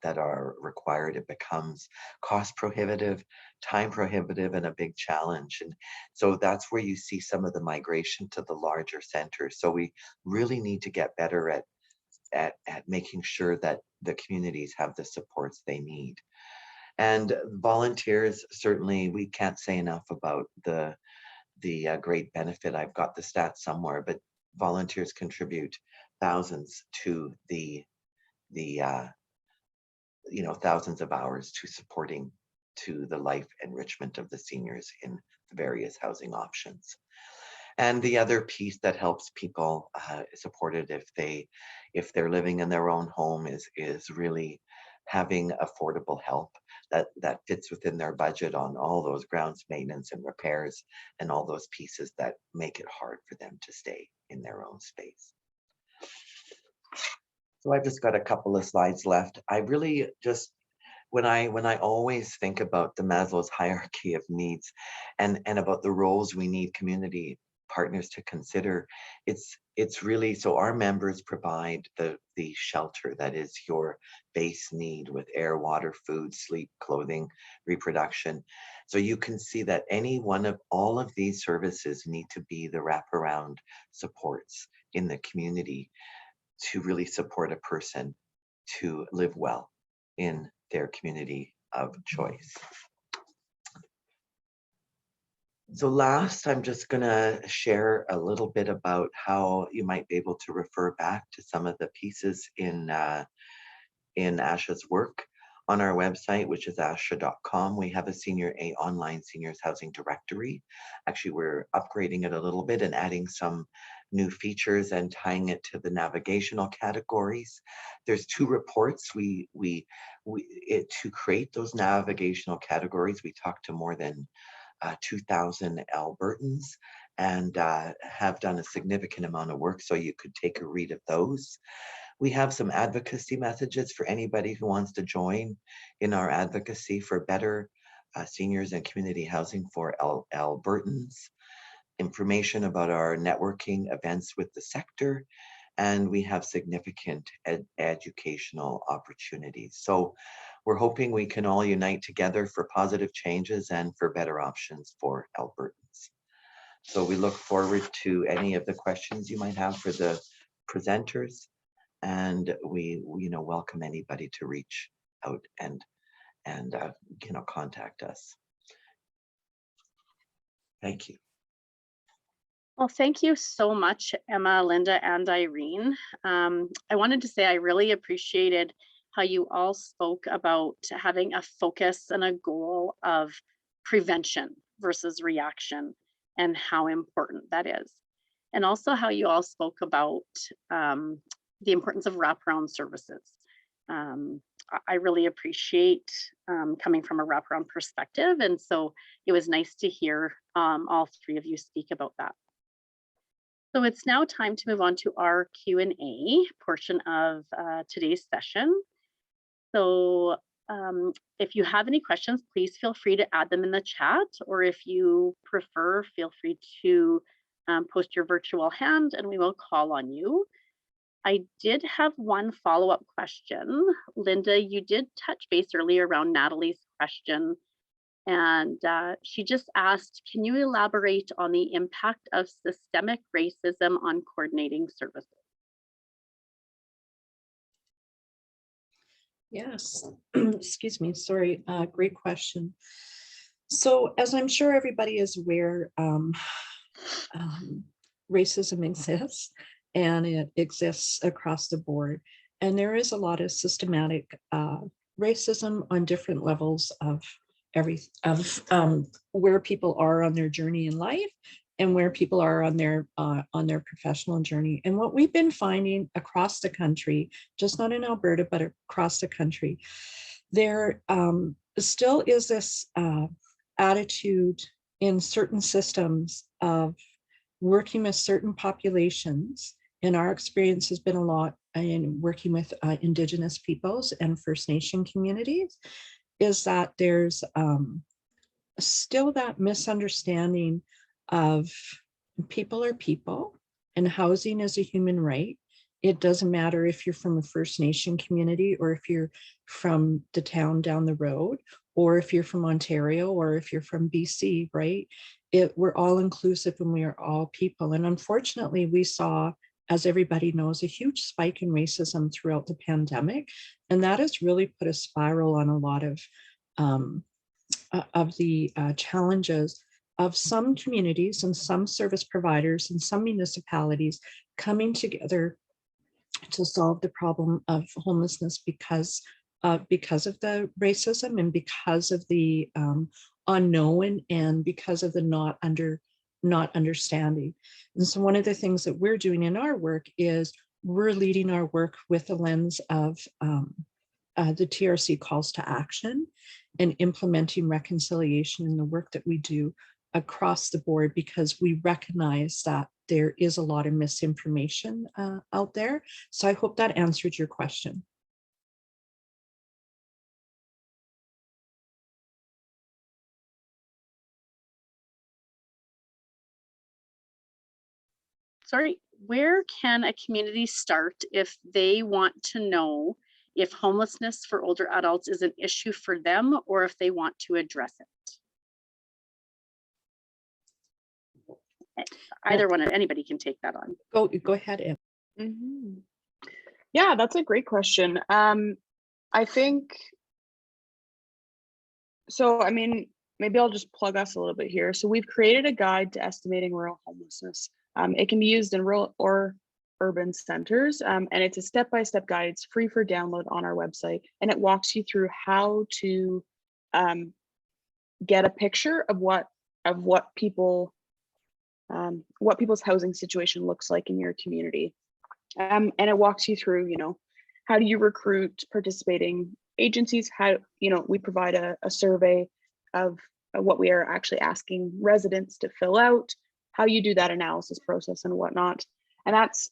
that are required, it becomes cost prohibitive, time prohibitive, and a big challenge. And so that's where you see some of the migration to the larger centers. So we really need to get better at making sure that the communities have the supports they need. And volunteers, certainly, we can't say enough about the great benefit. I've got the stats somewhere, but volunteers contribute thousands to the thousands of hours to supporting to the life enrichment of the seniors in the various housing options. And the other piece that helps people supported if they're living in their own home is really having affordable help that fits within their budget on all those grounds maintenance and repairs and all those pieces that make it hard for them to stay in their own space. So I've just got a couple of slides left. I really just, when I always think about the Maslow's hierarchy of needs and about the roles we need community partners to consider, it's really, so our members provide the shelter that is your base need with air, water, food, sleep, clothing, reproduction. So you can see that any one of all of these services need to be the wraparound supports in the community to really support a person to live well in their community of choice. So last, I'm just going to share a little bit about how you might be able to refer back to some of the pieces in ASHA's work. On our website, which is asha.com, we have a online seniors housing directory. Actually, we're upgrading it a little bit and adding some new features and tying it to the navigational categories. There's 2 reports. To create those navigational categories, we talked to more than 2,000 Albertans and have done a significant amount of work, so you could take a read of those. We have some advocacy messages for anybody who wants to join in our advocacy for better seniors and community housing for Albertans, information about our networking events with the sector, and we have significant educational opportunities. So we're hoping we can all unite together for positive changes and for better options for Albertans. So we look forward to any of the questions you might have for the presenters, and we welcome anybody to reach out and contact us. Thank you. Well, thank you so much, Emma, Linda, and Irene. I wanted to say I really appreciated how you all spoke about having a focus and a goal of prevention versus reaction and how important that is. And also how you all spoke about the importance of wraparound services. I really appreciate coming from a wraparound perspective. And so it was nice to hear all three of you speak about that. So it's now time to move on to our Q&A portion of today's session. So if you have any questions, please feel free to add them in the chat, or if you prefer, feel free to post your virtual hand and we will call on you. I did have one follow-up question. Linda, you did touch base earlier around Natalie's question. And she just asked, can you elaborate on the impact of systemic racism on coordinating services? Yes, excuse me, sorry, great question. So as I'm sure everybody is aware, racism exists and it exists across the board. And there is a lot of systematic racism on different levels of where people are on their journey in life and where people are on their professional journey. And what we've been finding across the country, just not in Alberta, but across the country, there still is this attitude in certain systems of working with certain populations. And our experience has been a lot in working with Indigenous peoples and First Nation communities, is that there's still that misunderstanding of people are people and housing is a human right. It doesn't matter if you're from a First Nation community or if you're from the town down the road, or if you're from Ontario, or if you're from BC, right? We're all inclusive and we are all people. And unfortunately, we saw, as everybody knows, a huge spike in racism throughout the pandemic. And that has really put a spiral on a lot of the challenges of some communities and some service providers and some municipalities coming together to solve the problem of homelessness because of the racism and because of the unknown and because of the not understanding. And so one of the things that we're doing in our work is we're leading our work with the lens of the TRC calls to action and implementing reconciliation in the work that we do across the board, because we recognize that there is a lot of misinformation out there. So I hope that answered your question. Sorry, where can a community start if they want to know if homelessness for older adults is an issue for them or if they want to address it? Either one, anybody can take that on. Go ahead, Em. Mm-hmm. Yeah, that's a great question. I think, so, I mean, maybe I'll just plug us a little bit here. So we've created a guide to estimating rural homelessness. It can be used in rural or urban centers, and it's a step-by-step guide. It's free for download on our website, and it walks you through how to get a picture of what people's housing situation looks like in your community. And it walks you through, how do you recruit participating agencies? How, we provide a survey of what we are actually asking residents to fill out, how you do that analysis process and whatnot. And that's,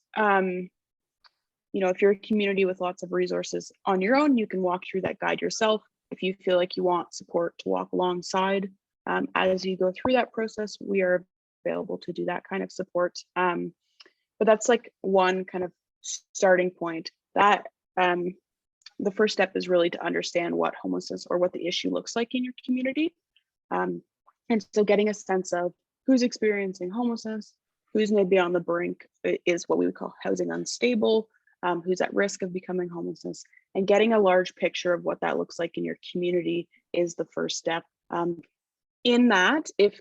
if you're a community with lots of resources on your own, you can walk through that guide yourself. If you feel like you want support to walk alongside as you go through that process, we are available to do that kind of support. But that's like one kind of starting point. That the first step is really to understand what homelessness or what the issue looks like in your community. And so getting a sense of who's experiencing homelessness, who's maybe on the brink is what we would call housing unstable, who's at risk of becoming homelessness, and getting a large picture of what that looks like in your community is the first step. In that, if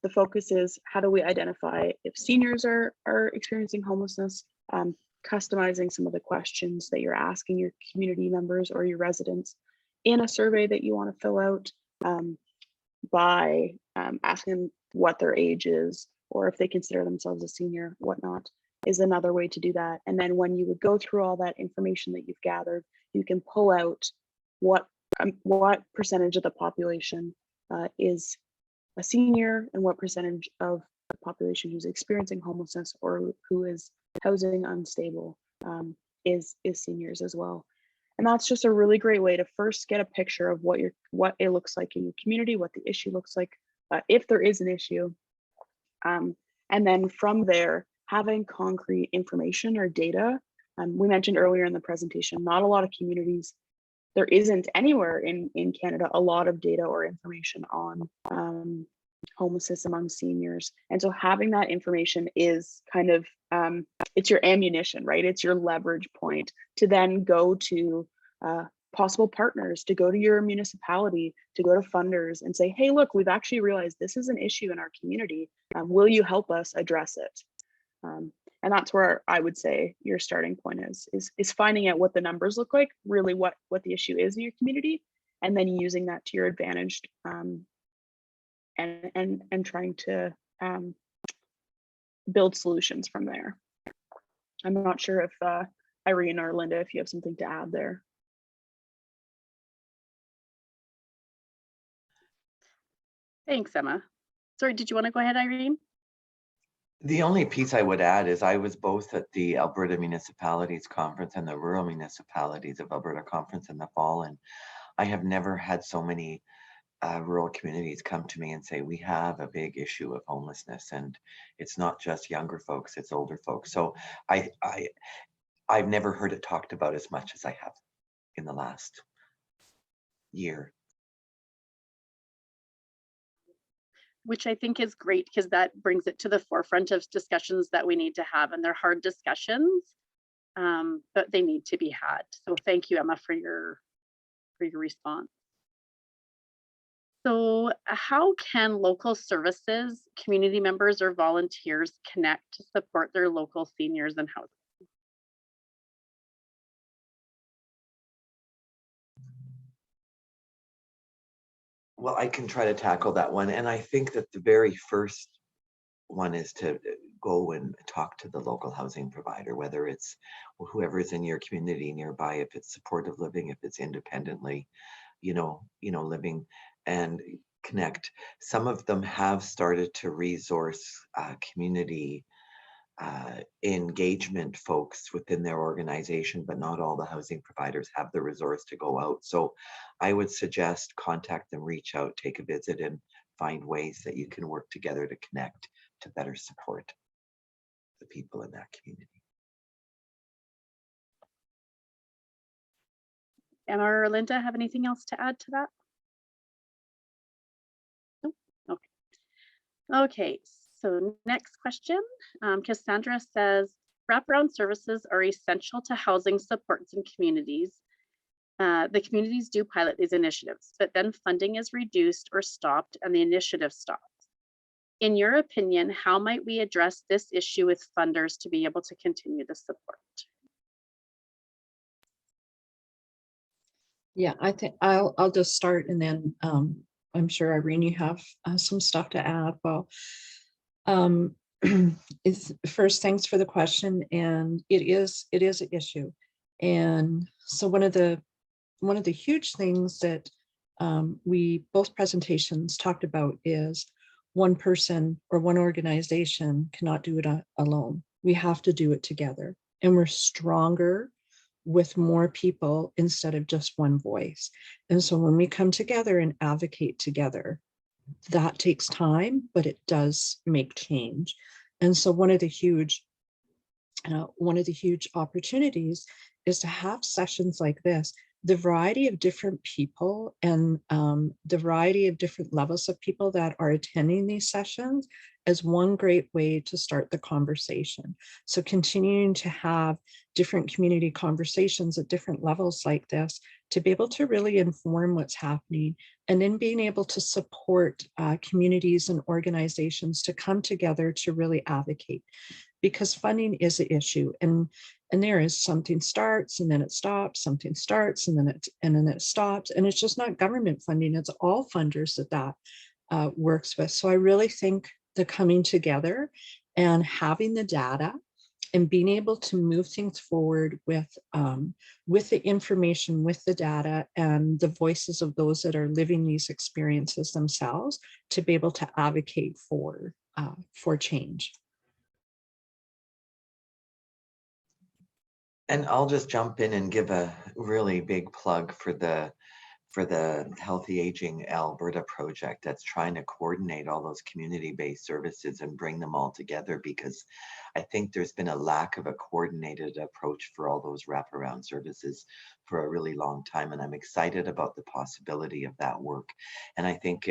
the focus is how do we identify if seniors are experiencing homelessness, customizing some of the questions that you're asking your community members or your residents in a survey that you want to fill out, by asking them what their age is, or if they consider themselves a senior, whatnot, is another way to do that. And then when you would go through all that information that you've gathered, you can pull out what percentage of the population is a senior and what percentage of the population who's experiencing homelessness or who is housing unstable is seniors as well. And that's just a really great way to first get a picture of what it looks like in your community, what the issue looks like, if there is an issue. And then from there, having concrete information or data. We mentioned earlier in the presentation, not a lot of communities, there isn't anywhere in Canada a lot of data or information on homelessness among seniors. And so having that information is kind of, it's your ammunition, right? It's your leverage point to then go to possible partners, to go to your municipality, to go to funders and say, hey, look, we've actually realized this is an issue in our community. Will you help us address it? And that's where I would say your starting point is finding out what the numbers look like, really what the issue is in your community, and then using that to your advantage, and trying to build solutions from there. I'm not sure if Irene or Linda, if you have something to add there. Thanks, Emma. Sorry, did you want to go ahead, Irene? The only piece I would add is I was both at the Alberta Municipalities Conference and the Rural Municipalities of Alberta Conference in the fall, and I have never had so many rural communities come to me and say, we have a big issue of homelessness, and it's not just younger folks, it's older folks. So I've never heard it talked about as much as I have in the last year. Which I think is great because that brings it to the forefront of discussions that we need to have, and they're hard discussions, but they need to be had. So thank you, Emma, for your response. So how can local services, community members, or volunteers connect to support their local seniors and housing? Well, I can try to tackle that one. And I think that the very first one is to go and talk to the local housing provider, whether it's whoever is in your community nearby, if it's supportive living, if it's independently, living, and connect. Some of them have started to resource community engagement folks within their organization, but not all the housing providers have the resource to go out. So I would suggest contact them, reach out, take a visit, and find ways that you can work together to connect to better support the people in that community. Emma or Linda, have anything else to add to that? Nope. Okay, so next question. Cassandra says, wraparound services are essential to housing supports in communities. The communities do pilot these initiatives, but then funding is reduced or stopped and the initiative stops. In your opinion, how might we address this issue with funders to be able to continue the support? Yeah, I think I'll just start, and then I'm sure Irene, you have some stuff to add. Well, first, thanks for the question, and it is an issue. And so one of the huge things that both presentations talked about is one person or one organization cannot do it alone. We have to do it together, and we're stronger with more people instead of just one voice. And so when we come together and advocate together, that takes time, but it does make change. And so one of the huge opportunities is to have sessions like this the variety of different people and the variety of different levels of people that are attending these sessions is one great way to start the conversation. So continuing to have different community conversations at different levels like this to be able to really inform what's happening, and then being able to support communities and organizations to come together to really advocate, because funding is an issue, and there is something starts and then it stops, something starts and then it stops, and it's just not government funding, it's all funders that works with. So I really think the coming together and having the data and being able to move things forward with the information, with the data and the voices of those that are living these experiences themselves to be able to advocate for change. And I'll just jump in and give a really big plug for the Healthy Aging Alberta project that's trying to coordinate all those community-based services and bring them all together, because I think there's been a lack of a coordinated approach for all those wraparound services for a really long time. And I'm excited about the possibility of that work. And I think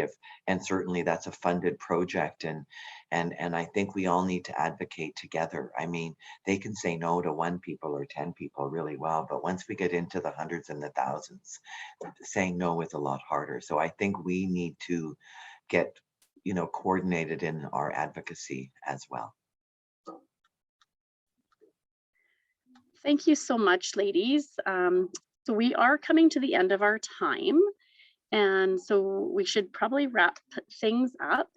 and certainly that's a funded project, and I think we all need to advocate together. I mean, they can say no to 1 people or 10 people really well, but once we get into the hundreds and the thousands, saying no is a lot harder. So I think we need to get, coordinated in our advocacy as well. Thank you so much, ladies. So we are coming to the end of our time, and so we should probably wrap things up.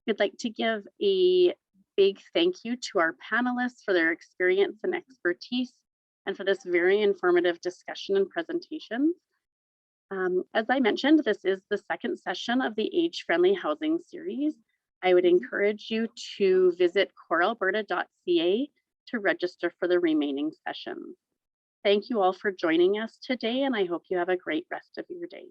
We'd like to give a big thank you to our panelists for their experience and expertise, and for this very informative discussion and presentation. As I mentioned, this is the second session of the Age-Friendly Housing series. I would encourage you to visit corealberta.ca to register for the remaining sessions. Thank you all for joining us today, and I hope you have a great rest of your day.